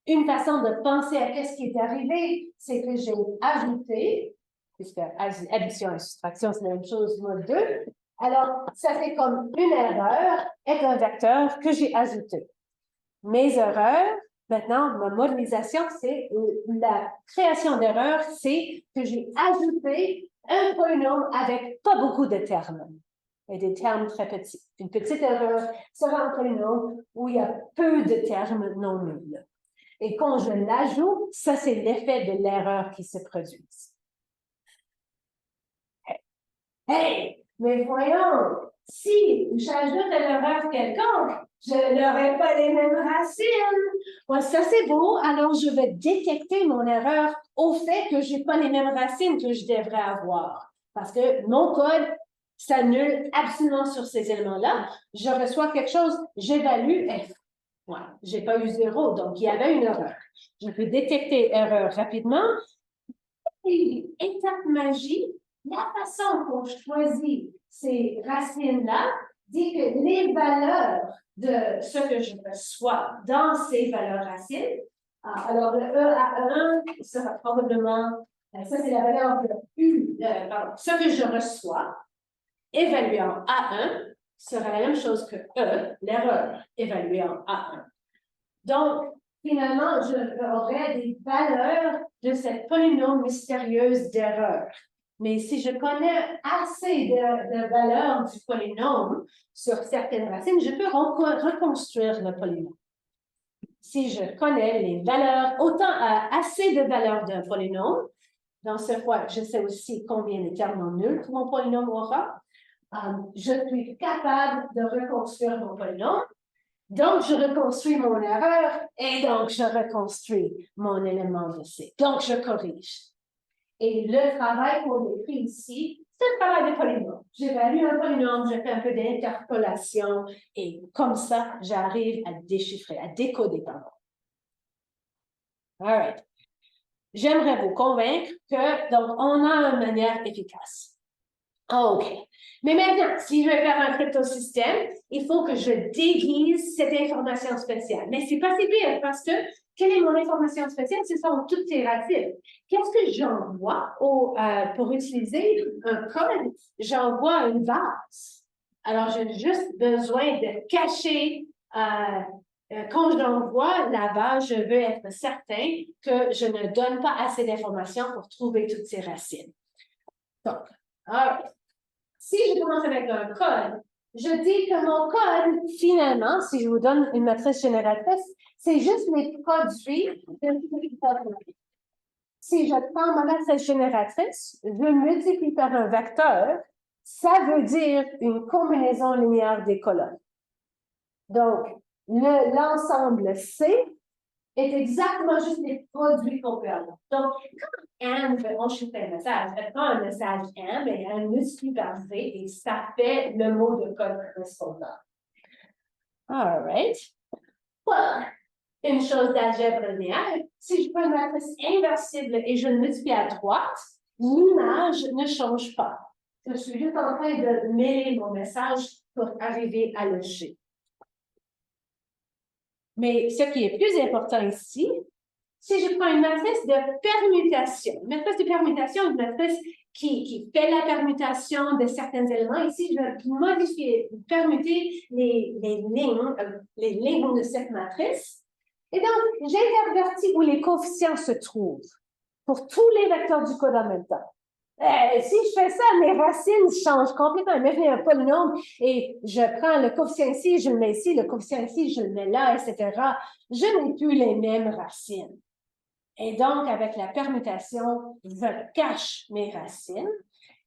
Une façon de penser à qu'est-ce qui est arrivé, c'est que j'ai ajouté, puisque addition et soustraction, c'est la même chose, mode 2. Alors, ça fait comme une erreur est un vecteur que j'ai ajouté. Mes erreurs, maintenant, ma modélisation, c'est la création d'erreurs, c'est que j'ai ajouté un polynôme avec pas beaucoup de termes et des termes très petits. Une petite erreur sera un polynôme où il y a peu de termes non nuls. Et quand je l'ajoute, ça, c'est l'effet de l'erreur qui se produit. Hey, mais voyons, si j'ajoute une erreur quelconque, je n'aurai pas les mêmes racines. Bon, ça, c'est beau. Alors, je vais détecter mon erreur au fait que je n'ai pas les mêmes racines que je devrais avoir. Parce que mon code s'annule absolument sur ces éléments-là. Je reçois quelque chose, j'évalue F. Voilà, je n'ai pas eu 0, donc il y avait une erreur. Je peux détecter erreur rapidement. Et étape magie, la façon qu'on choisit ces racines-là dit que les valeurs de ce que je reçois dans ces valeurs racines, alors le E à 1 sera probablement, ça c'est la valeur de U, ce que je reçois, évalué en A1, sera la même chose que E, l'erreur, évaluée en A1. Donc, finalement, j'aurai des valeurs de cette polynôme mystérieuse d'erreur. Mais si je connais assez de valeurs du polynôme sur certaines racines, je peux reconstruire le polynôme. si je connais les valeurs, assez de valeurs d'un polynôme, dans ce cas, je sais aussi combien de termes non nuls que mon polynôme aura. Je suis capable de reconstruire mon polynôme. Donc, je reconstruis mon erreur et donc je reconstruis mon élément de C. Donc, je corrige. Et le travail qu'on décrit ici, c'est le travail des polynômes. J'évalue un polynôme, je fais un peu d'interpolation et comme ça, j'arrive à déchiffrer, à décoder, pardon. All right. J'aimerais vous convaincre que, donc, on a une manière efficace. OK. Mais maintenant, si je vais faire un cryptosystème, il faut que je déguise cette information spéciale. Mais c'est pas si pire parce que, quelle est mon information spéciale? Ce sont toutes ces racines. Qu'est-ce que j'envoie pour utiliser un code? J'envoie une base. Alors, j'ai juste besoin de cacher quand j'envoie la base, je veux être certain que je ne donne pas assez d'informations pour trouver toutes ces racines. Donc, si je commence avec un code, je dis que mon code, finalement, si je vous donne une matrice génératrice, c'est juste les produits de. Si je prends ma matrice génératrice, je multiplie par un vecteur, ça veut dire une combinaison linéaire des colonnes. Donc, l'ensemble C est exactement juste les produits qu'on peut avoir. Donc, quand Anne veut enchuter un message, elle prend un message M et elle multiplie par Z et ça fait le mot de code correspondant. All right. Well, une chose d'algèbre linéaire, si je prends une matrice inversible et je le multiplie à droite, l'image ne change pas. Je suis juste en train de mêler mon message pour arriver à le G. Mais ce qui est plus important ici, si je prends une matrice de permutation, une matrice de permutation, une matrice qui fait la permutation de certains éléments, ici, je vais modifier, permuter les lignes de cette matrice. Et donc, j'intervertis où les coefficients se trouvent pour tous les vecteurs du code en même temps. Si je fais ça, mes racines changent complètement. Imaginez un polynôme et je prends le coefficient ici, je le mets ici, le coefficient ici, je le mets là, etc. Je n'ai plus les mêmes racines. Et donc, avec la permutation, je cache mes racines.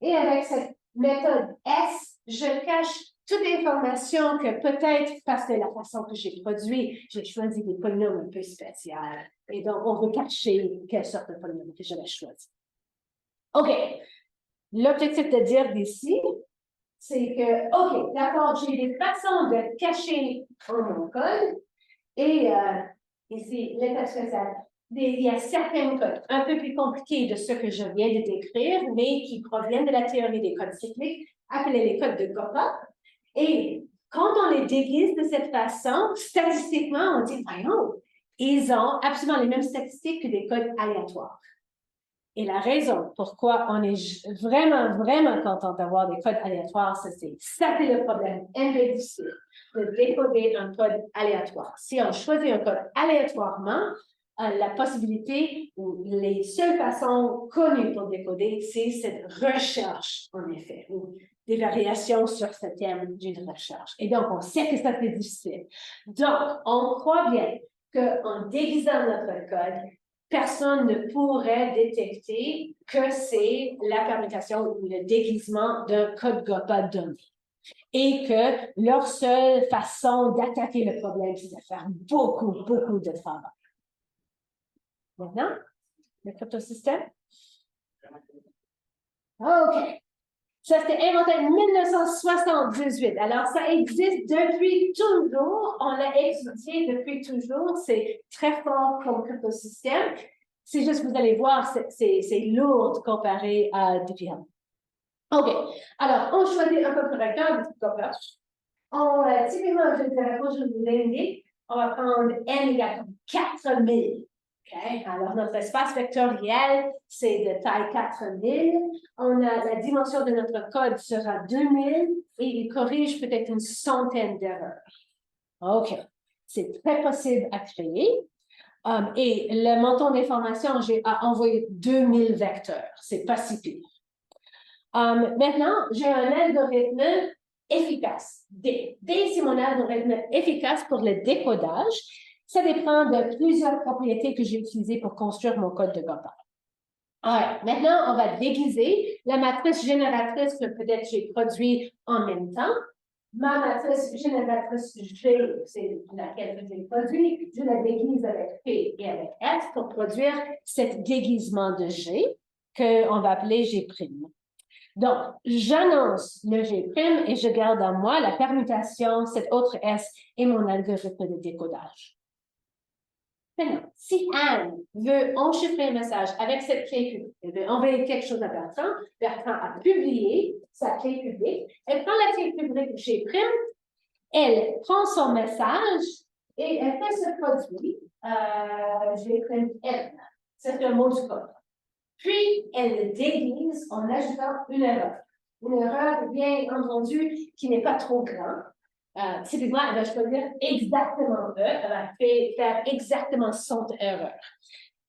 Et avec cette méthode S, je cache toute information que peut-être, parce que la façon que j'ai produit, j'ai choisi des polynômes un peu spéciaux. Et donc, on veut cacher quelle sorte de polynôme que j'avais choisi. OK. L'objectif de dire d'ici, c'est que, OK, d'accord, j'ai des façons de cacher mon code. Et ici, l'état spécial. Il y a certains codes un peu plus compliqués de ce que je viens de décrire, mais qui proviennent de la théorie des codes cycliques, appelés les codes de Goppa. Et quand on les déguise de cette façon, statistiquement, on dit, voyons, ils ont absolument les mêmes statistiques que des codes aléatoires. Et la raison pourquoi on est vraiment, vraiment content d'avoir des codes aléatoires, c'est le problème très difficile de décoder un code aléatoire. Si on choisit un code aléatoirement, la possibilité ou les seules façons connues pour décoder, c'est cette recherche, en effet, ou des variations sur ce thème d'une recherche. Et donc, on sait que ça, c'est difficile. Donc, on croit bien qu'en déguisant notre code, personne ne pourrait détecter que c'est la permutation ou le déguisement d'un code Goppa donné. Et que leur seule façon d'attaquer le problème, c'est de faire beaucoup, beaucoup de travail. Maintenant, le cryptosystème. OK. Ça, c'était inventé en 1978. Alors, ça existe depuis toujours. On l'a étudié depuis toujours. C'est très fort comme cryptosystème. C'est juste, vous allez voir, c'est lourd comparé à DPM. OK. Alors, on choisit un peu correcteur de Goppa. Typiquement, je dirais, quand je vous l'indique, on va prendre n égale 4000. Okay. Alors, notre espace vectoriel, c'est de taille 4000. La dimension de notre code sera 2000 et il corrige peut-être une centaine d'erreurs. OK. C'est très possible à créer. Et le montant d'information, j'ai envoyé 2000 vecteurs. C'est pas si pire. Maintenant, j'ai un algorithme efficace. D, c'est mon algorithme efficace pour le décodage. Ça dépend de plusieurs propriétés que j'ai utilisées pour construire mon code de Gothard. Alors, maintenant, on va déguiser la matrice génératrice que peut-être j'ai produit en même temps. Ma matrice génératrice G, c'est laquelle que j'ai produit, je la déguise avec P et avec F pour produire cet déguisement de G qu'on va appeler G'. Donc, j'annonce le G' et je garde en moi la permutation, cette autre S et mon algorithme de décodage. Maintenant, si Anne veut enchiffrer un message avec cette clé publique, elle veut envoyer quelque chose à Bertrand, Bertrand a publié sa clé publique, elle prend la clé publique G', elle prend son message et elle fait ce produit, G', N. C'est un mot du code. Puis, elle le déguise en ajoutant une erreur. Une erreur, bien entendu, qui n'est pas trop grande. Typiquement, elle va choisir exactement E, elle va faire exactement 100 erreurs.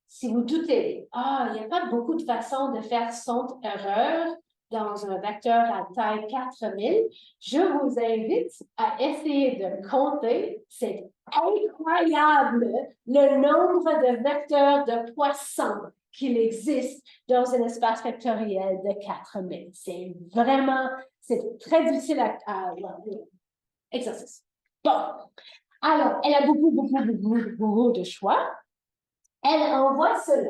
Si vous doutez, il n'y a pas beaucoup de façons de faire 100 erreurs dans un vecteur à taille 4000, je vous invite à essayer de compter. C'est incroyable le nombre de vecteurs de poissons qu'il existe dans un espace vectoriel de 4000. C'est très difficile à exercice. Bon, alors, elle a beaucoup de choix. Elle envoie cela.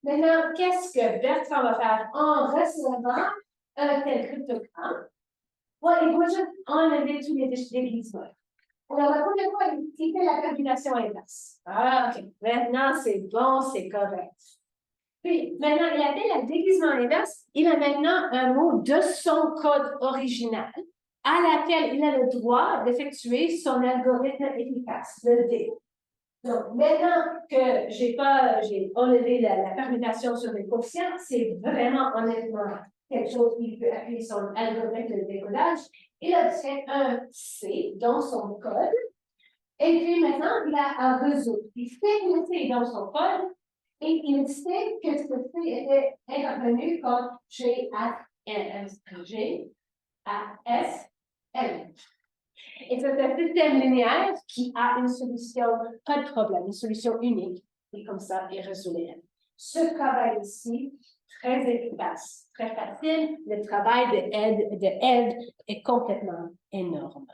Maintenant, qu'est-ce que Bertrand va faire en recevant un tel cryptogramme? Il va juste enlever tous les déguisements. Alors, la première fois, il fait la combinaison inverse. OK. Maintenant, c'est bon, c'est correct. Puis, maintenant, il a fait le déguisement inverse. Il a maintenant un mot de son code original à laquelle il a le droit d'effectuer son algorithme efficace, le D. Donc, maintenant que j'ai enlevé la permutation sur les quotients, c'est vraiment honnêtement quelque chose qui peut appuyer son algorithme de décodage. Il obtient un C dans son code. Et puis maintenant, il a un réseau. Il fait le C dans son code et il sait que ce C était intervenu quand G à S, L. Et c'est un système linéaire qui a une solution, pas de problème, une solution unique. Et comme ça, il résout les L. Ce travail ici, très efficace, très facile. Le travail de Ed est complètement énorme.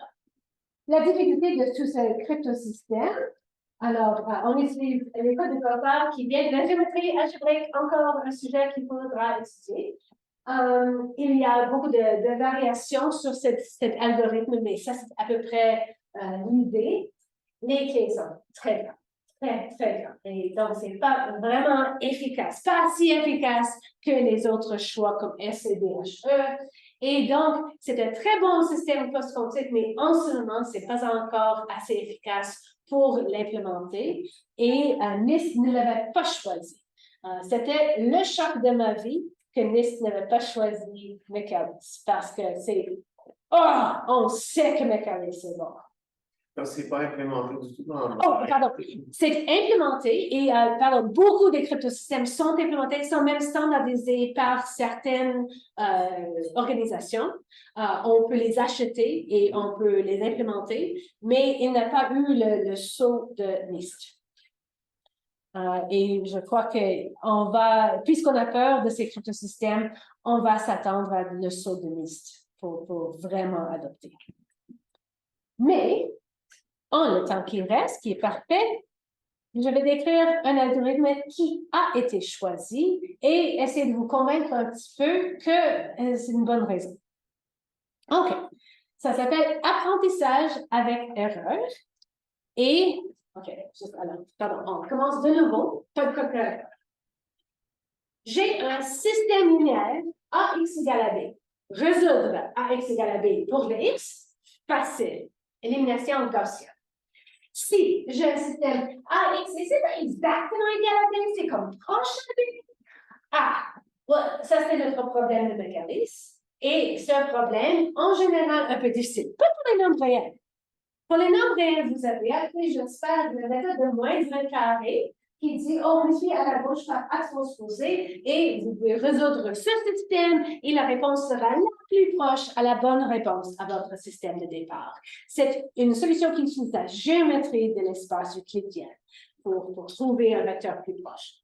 La difficulté de tout ce cryptosystème, alors, on utilise les codes de Gothard qui viennent de la géométrie algébrique, encore un sujet qu'il faudra étudier. Il y a beaucoup de variations sur cet algorithme, mais ça, c'est à peu près l'idée. Les clés sont très grandes, très grandes. Et donc, ce n'est pas vraiment efficace, pas si efficace que les autres choix comme S et DHE. Et donc, c'est un très bon système post-quantique, mais en ce moment, ce n'est pas encore assez efficace pour l'implémenter. Et NIST ne l'avait pas choisi. C'était le choc de ma vie que NIST n'avait pas choisi Michaelis, parce que on sait que Michaelis est bon. Donc, c'est pas implémenté du tout dans le pardon. C'est implémenté et beaucoup des cryptosystèmes sont implémentés, sont même standardisés par certaines organisations. On peut les acheter et on peut les implémenter, mais il n'a pas eu le saut de NIST. Et je crois que puisqu'on a peur de ces cryptosystèmes, on va s'attendre à le saut de NIST pour vraiment adopter. Mais, en le temps qui reste, qui est parfait, je vais décrire un algorithme qui a été choisi et essayer de vous convaincre un petit peu que c'est une bonne raison. OK. Ça s'appelle apprentissage avec erreur. Et, OK, pardon, on commence de nouveau. Pas de code de erreur. J'ai un système linéaire AX égale à B. Résoudre AX égale à B pour le X, facile. Élimination gaussienne. Si j'ai un système AX, et c'est pas exactement égal à B, c'est comme proche à B. Ça, c'est notre problème de Michaelis. Et c'est un problème, en général, un peu difficile. Pas pour les nombres réels. Pour les nombres réels, vous avez appris, j'espère, la méthode de moins 20 carré qui dit, oh, vérifiez à la gauche par à transposer et vous pouvez résoudre ce système et la réponse sera la plus proche à la bonne réponse à votre système de départ. C'est une solution qui utilise la géométrie de l'espace euclidien pour trouver un vecteur plus proche.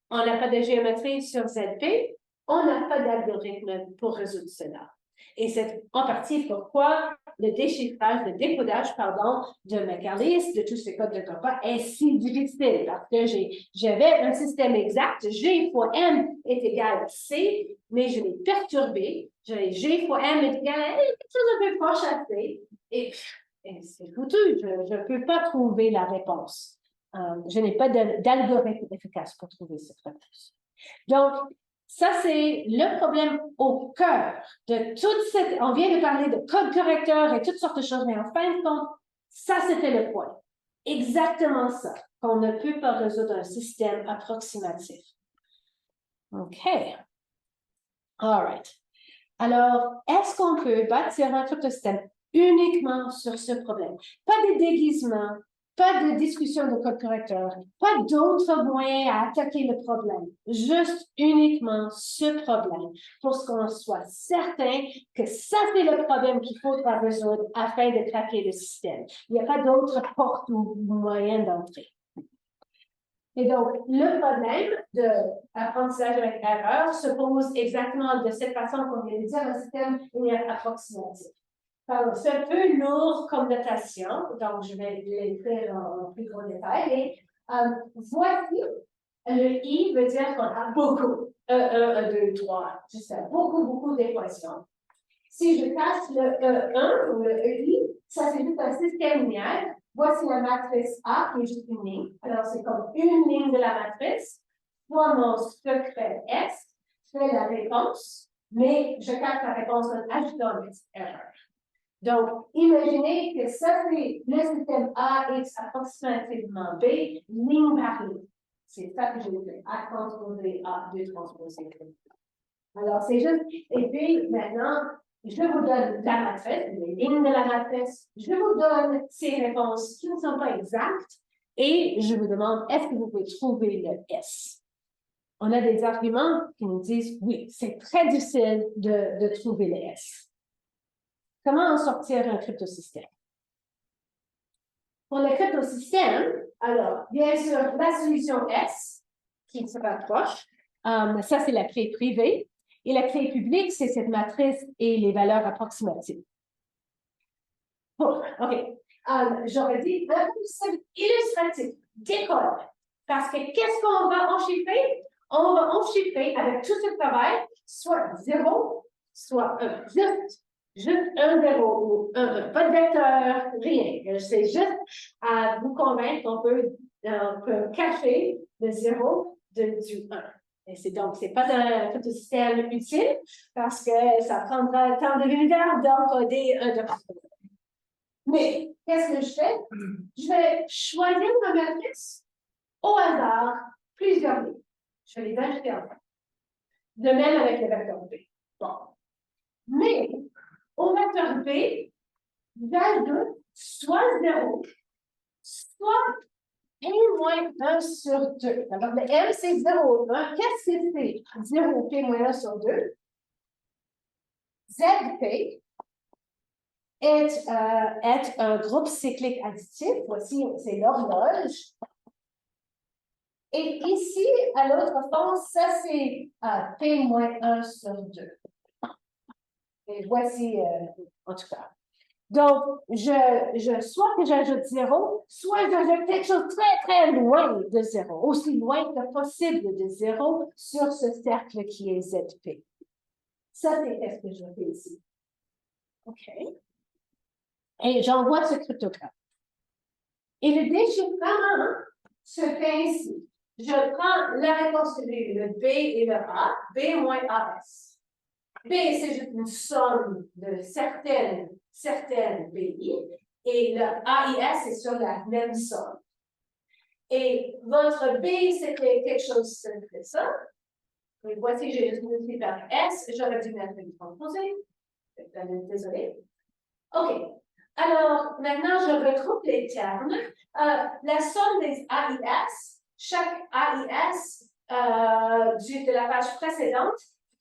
On n'a pas de géométrie sur ZP, on n'a pas d'algorithme pour résoudre cela. Et c'est en partie pourquoi le déchiffrage, le décodage, pardon, de Macalister, de tous ces codes de compas, est si difficile parce que j'avais un système exact, G fois M est égal à C, mais je l'ai perturbé. G fois M est égal à quelque chose un peu proche à C. Et c'est foutu, je ne peux pas trouver la réponse. Je n'ai pas d'algorithme efficace pour trouver cette réponse. Donc, ça, c'est le problème au cœur de toute cette... On vient de parler de code correcteur et toutes sortes de choses, mais en fin de compte, ça, c'était le point. Exactement ça, qu'on ne peut pas résoudre un système approximatif. OK. All right. Alors, est-ce qu'on peut bâtir un cryptosystème uniquement sur ce problème? Pas de déguisement, pas de discussion de code correcteur, pas d'autres moyens à attaquer le problème, juste uniquement ce problème pour qu'on soit certain que ça, c'est le problème qu'il faudra résoudre afin de craquer le système. Il n'y a pas d'autres portes ou moyens d'entrée. Et donc, le problème d'apprentissage avec erreur se pose exactement de cette façon qu'on vient de dire, un système linéaire approximatif. C'est un peu lourd comme notation, donc je vais l'écrire en plus gros détail. Et voici, le I veut dire qu'on a beaucoup. 1, 2, 3, juste beaucoup d'équations. Si je casse le E1 ou le EI, ça c'est juste un système linéaire. Voici la matrice A qui est juste une ligne. Alors c'est comme une ligne de la matrice. Moi, mon secret S fait la réponse, mais je cache la réponse en ajoutant une erreur. Donc, imaginez que ça, c'est le système AX approximativement B, ligne par ligne. C'est ça que j'ai fait. A transposé A, 2 transposé B. Alors, c'est juste. Et puis, maintenant, je vous donne la matrice, les lignes de la matrice. Je vous donne ces réponses qui ne sont pas exactes. Et je vous demande, est-ce que vous pouvez trouver le S? On a des arguments qui nous disent, oui, c'est très difficile de trouver le S. Comment en sortir un cryptosystème? Pour le cryptosystème, alors, bien sûr, la solution S, qui se rapproche, ça, c'est la clé privée. Et la clé publique, c'est cette matrice et les valeurs approximatives. Bon, OK. J'aurais dit un système illustratif d'école. Parce que qu'est-ce qu'on va enchiffrer? On va enchiffrer avec tout ce travail, soit 0, soit 1. Juste 1, 0 ou 1, 1. Pas de vecteur, rien. C'est juste à vous convaincre qu'on peut cacher le 0 du 1. Et donc, ce n'est pas un système utile parce que ça prendra le temps de l'univers d'encoder un document. Mais qu'est-ce que je fais? Je vais choisir ma matrice au hasard, plusieurs lignes. Je vais les ajouter ensemble. De même avec le vecteur B. Bon. Mais au vecteur B, j'ajoute soit 0, soit P moins 1 sur 2. Alors, le M, c'est 0, 1. Qu'est-ce que c'est? 0, P moins 1 sur 2. ZP est un groupe cyclique additif. Voici, c'est l'horloge. Et ici, à l'autre fond, ça, c'est P moins 1 sur 2. Et voici, en tout cas. Donc, soit que j'ajoute 0, soit j'ajoute quelque chose très loin de 0, aussi loin que possible de 0 sur ce cercle qui est ZP. Ça, c'est ce que je fais ici. OK. Et j'envoie ce cryptogramme. Et le déchiffrement se fait ainsi. Je prends la réponse que j'ai, le B et le A, B moins AS. B, c'est juste une somme de certaines BI, et le AIS est sur la même somme. Et votre B, c'était quelque chose de ça. Et voici, j'ai juste multiplié par S, j'aurais dû mettre une transposée. Désolée. OK. Alors, maintenant, je retrouve les termes. La somme des AIS, chaque AIS de la page précédente,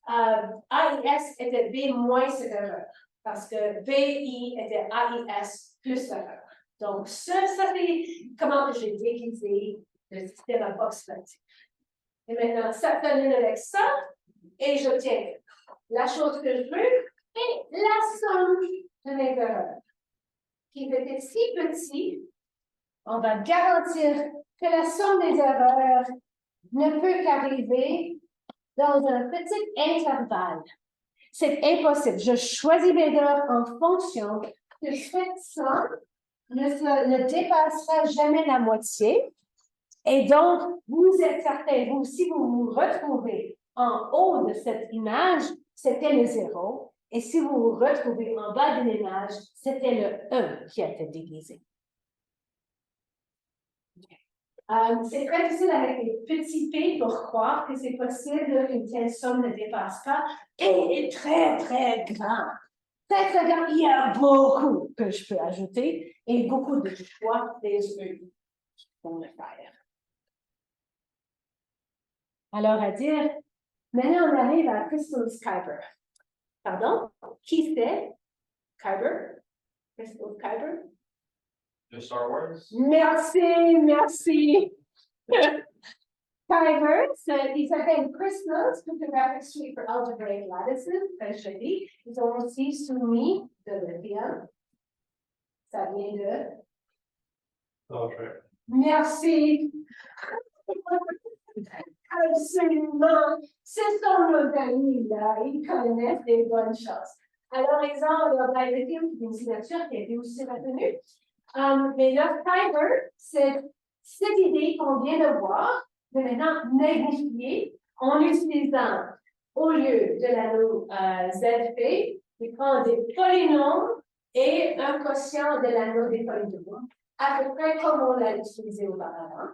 AIS était B moins cette erreur, parce que BI était AIS plus l'erreur. Donc, ça c'est comment j'ai déguisé le système approximatif. Et maintenant, ça termine avec ça, et j'obtiens la chose que je veux, et la somme de mes erreurs. Qui était si petit, on va garantir que la somme des erreurs ne peut qu'arriver dans un petit intervalle. C'est impossible. Je choisis mes erreurs en fonction que cette somme ne dépassera jamais la moitié. Et donc, vous êtes certain, vous, si vous vous retrouvez en haut de cette image, c'était le 0. Et si vous vous retrouvez en bas de l'image, c'était le 1 qui a été déguisé. C'est très difficile avec les petits p pour croire que c'est possible qu'une telle somme ne dépasse pas et est très, très grand. Très, très grand. Il y a beaucoup que je peux ajouter et beaucoup de choix des eux qui vont le faire. Alors, à dire, maintenant on arrive à Crystal Kyber. Pardon? Qui c'est? Kyber? Crystal Kyber? De Star Wars? Merci, merci. Kyber, il s'appelle Crystal Cryptographic Suite for Algebraic Lattices, très joli. Ils ont aussi soumis de lithium. Ça vient de... Okay. Merci. Absolument. Ce sont nos amis, là. Ils connaissent des bonnes choses. Alors, exemple, le lithium, qui est une signature qui a été aussi retenue. Mais le Kyber, c'est cette idée qu'on vient de voir, de maintenant magnifier en utilisant, au lieu de l'anneau ZP, il prend des polynômes et un quotient de l'anneau des polynômes, à peu près comme on l'a utilisé auparavant.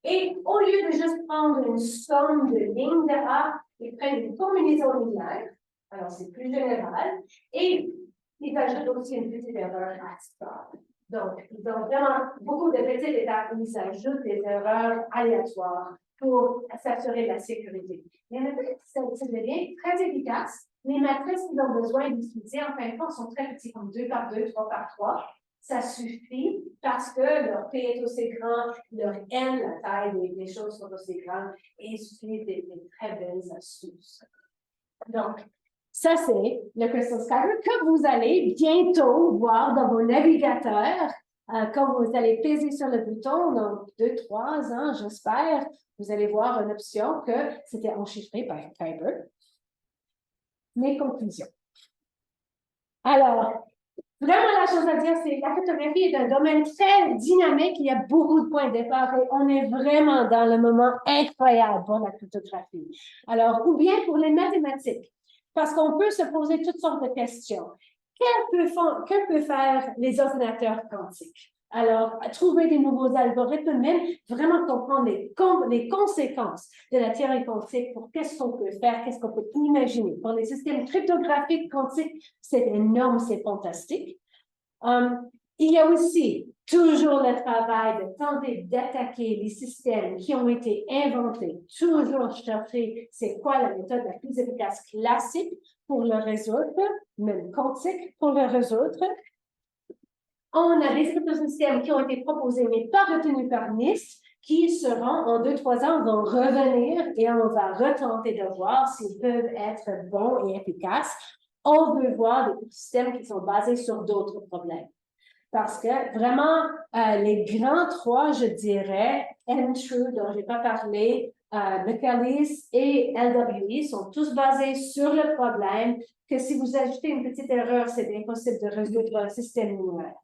Et au lieu de juste prendre une somme de lignes de A, ils prennent une combinaison linéaire, alors c'est plus général, et ils ajoutent aussi une petite erreur à ça. Donc, ils ont vraiment beaucoup de petites étapes où ils ajoutent des erreurs aléatoires pour s'assurer de la sécurité. Mais maintenant, ça devient très efficace. Les matrices qu'ils ont besoin d'utiliser, en fin de compte, sont très petites, comme 2 par 2, 3 par 3. Ça suffit parce que leur P est aussi grand, leur N, la taille des choses sont aussi grandes, et ils utilisent des très belles astuces. Donc, ça, c'est le Crystal Kyber que vous allez bientôt voir dans vos navigateurs. Quand vous allez peser sur le bouton dans 2-3 ans, j'espère, vous allez voir une option que c'était enchiffré par Kyber. Mes conclusions. Alors, vraiment, la chose à dire, c'est que la cryptographie est un domaine très dynamique. Il y a beaucoup de points de départ et on est vraiment dans le moment incroyable pour la cryptographie. Alors, ou bien pour les mathématiques. Parce qu'on peut se poser toutes sortes de questions. Que peuvent faire les ordinateurs quantiques? Alors, trouver des nouveaux algorithmes, même vraiment comprendre les conséquences de la théorie quantique pour qu'est-ce qu'on peut faire, qu'est-ce qu'on peut imaginer. Pour les systèmes cryptographiques quantiques, c'est énorme, c'est fantastique. Il y a aussi toujours le travail de tenter d'attaquer les systèmes qui ont été inventés, toujours chercher c'est quoi la méthode la plus efficace classique pour le résoudre, même quantique pour le résoudre. On a des cryptosystèmes qui ont été proposés mais pas retenus par NIST, qui seront en 2-3 ans, vont revenir et on va retenter de voir s'ils peuvent être bons et efficaces. On veut voir des systèmes qui sont basés sur d'autres problèmes. Parce que vraiment, les grands trois, je dirais, N-True, dont je n'ai pas parlé, Michaelis et LWE sont tous basés sur le problème que si vous ajoutez une petite erreur, c'est impossible de résoudre un système linéaire.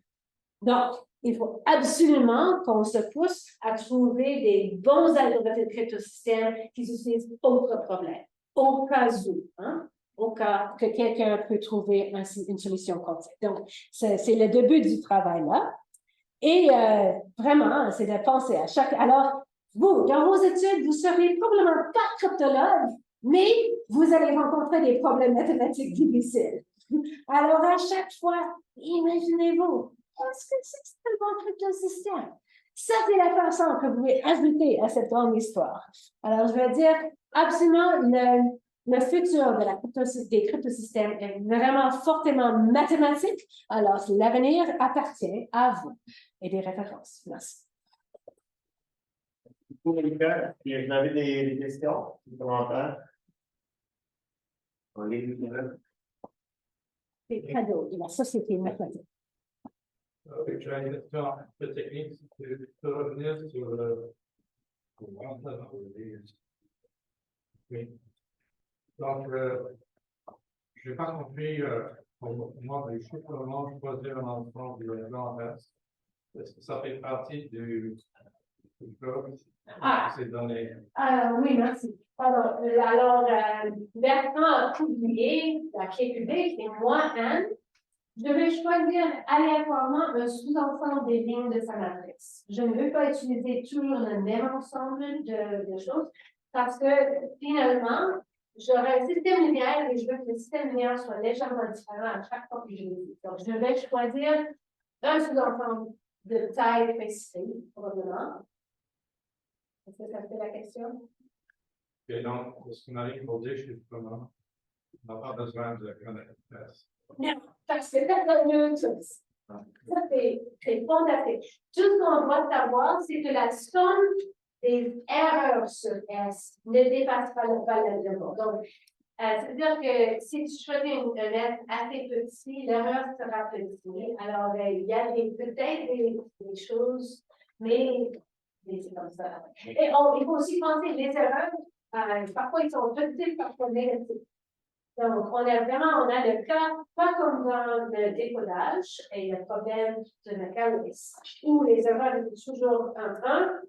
Donc, il faut absolument qu'on se pousse à trouver des bons algorithmes de cryptosystèmes qui utilisent d'autres problèmes, au cas où, hein? Au cas que quelqu'un peut trouver une solution quantique. Donc, c'est le début du travail là. Et vraiment, c'est de penser à chaque... Alors, vous, dans vos études, vous serez probablement pas cryptologue, mais vous allez rencontrer des problèmes mathématiques difficiles. Alors, à chaque fois, imaginez-vous, est-ce que c'est un bon cryptosystème? Ça, c'est la façon que vous pouvez ajouter à cette grande histoire. Alors, je vais dire, absolument, le futur de des cryptosystèmes est vraiment fortement mathématique. Alors, l'avenir appartient à vous. Et des références. Merci. Pour les gars, vous avez des questions, des commentaires? On les C'est cadeau de la société mathématique. Oui, j'ai une question un peu technique. Tu peux revenir sur le. Oui. Donc, je n'ai pas compris, pour moi, le chiffrement, choisir un enfant du grand S. Est-ce que ça fait partie du code? C'est donné. Oui, merci. Alors, Bertrand a publié la clé publique et moi, Anne, je vais choisir aléatoirement un sous-ensemble des lignes de sa matrice. Je ne veux pas utiliser toujours le même ensemble de choses parce que finalement, j'aurai un système linéaire et je veux que le système linéaire soit légèrement différent à chaque fois que je l'utilise. Donc, je vais choisir un sous-ensemble de taille précise, probablement. Est-ce que ça fait la question? Et donc, ce qu'on arrive au déchiffrement, on n'a pas besoin de connaître. Non, parce que ça donne une chose. Ça, c'est fantastique. Tout ce qu'on doit savoir, c'est que la somme des erreurs sur S ne dépasse pas le valeur. Donc, c'est-à-dire que si tu choisis un S assez petit, l'erreur sera petite. Alors, il y a peut-être des choses, mais c'est comme ça. Et il faut aussi penser les erreurs, parfois ils sont petites, parfois négatives. Donc, on a le cas, pas comme dans le décodage et le problème de la calorie, où les erreurs étaient toujours un,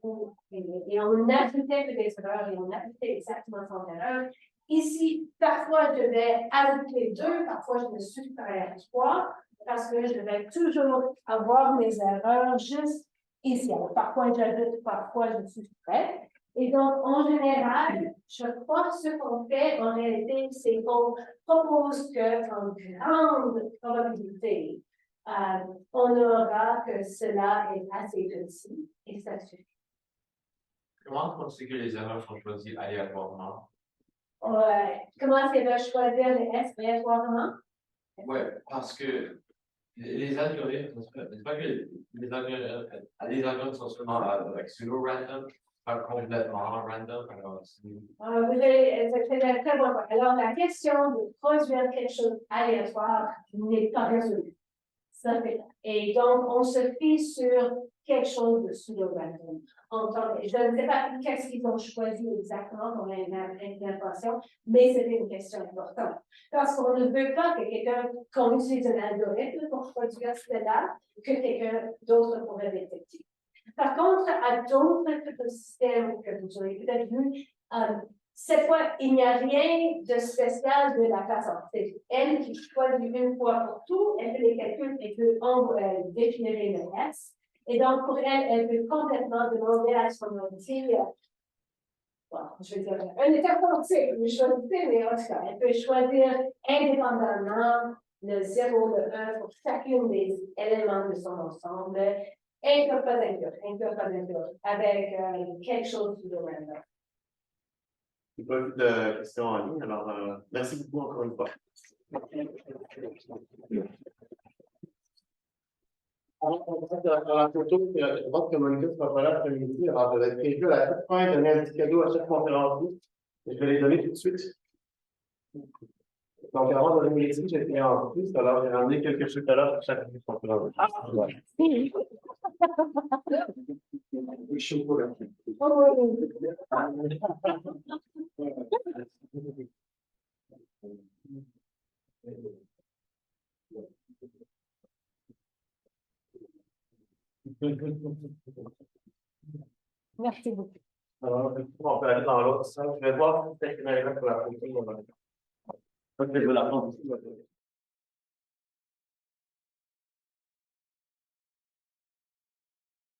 et on ajoutait des erreurs et on ajoutait exactement son erreur. Ici, parfois, je devais ajouter 2, parfois, je me soustraire 3, parce que je devais toujours avoir mes erreurs juste ici. Alors, parfois, j'ajoute, parfois, je soustrais. Et donc, en général, je crois que ce qu'on fait, en réalité, c'est qu'on propose qu'en grande probabilité, on aura que cela est assez petit et ça suffit. Comment on sait que les erreurs sont choisies aléatoirement? Comment est-ce qu'elle va choisir les S aléatoirement? Oui, parce que les algorithmes, c'est pas que les algorithmes sont seulement pseudo-random, pas complètement random. Alors, C'est très bon. Alors, la question de produire quelque chose aléatoire n'est pas résolue. Et donc, on se fie sur quelque chose de pseudo-random. Je ne sais pas qu'est-ce qu'ils ont choisi exactement comme interprétation, mais c'est une question importante. Parce qu'on ne veut pas que qu'on utilise un algorithme pour produire cela, que quelqu'un d'autre pourrait détecter. Par contre, à d'autres systèmes que vous aurez peut-être vu, cette fois, il n'y a rien de spécial de la façon. C'est elle qui choisit une fois pour tout, elle fait les calculs et peut définir le S. Et donc, pour elle, elle peut complètement demander à son outil, je vais dire, un interprétateur, vous choisissez, mais en tout cas, elle peut choisir indépendamment le 0, le 1 pour chacune des éléments de son ensemble, inclure pas inclure, avec quelque chose de random. Je n'ai pas vu de questions en ligne, alors merci beaucoup encore une fois. Dans la photo, je pense que Monica sera pas là après-midi, alors je vais prévu à la toute fin donner un petit cadeau à chaque conférence. Je vais les donner tout de suite. Donc, avant de donner ici, j'ai fait en plus, alors j'ai ramené quelques chocolats pour chaque conférence. Oui, chocolat. Merci beaucoup. Alors, on peut aller dans l'autre salle. Je vais voir si c'est une pour la photo. Je vais la prendre.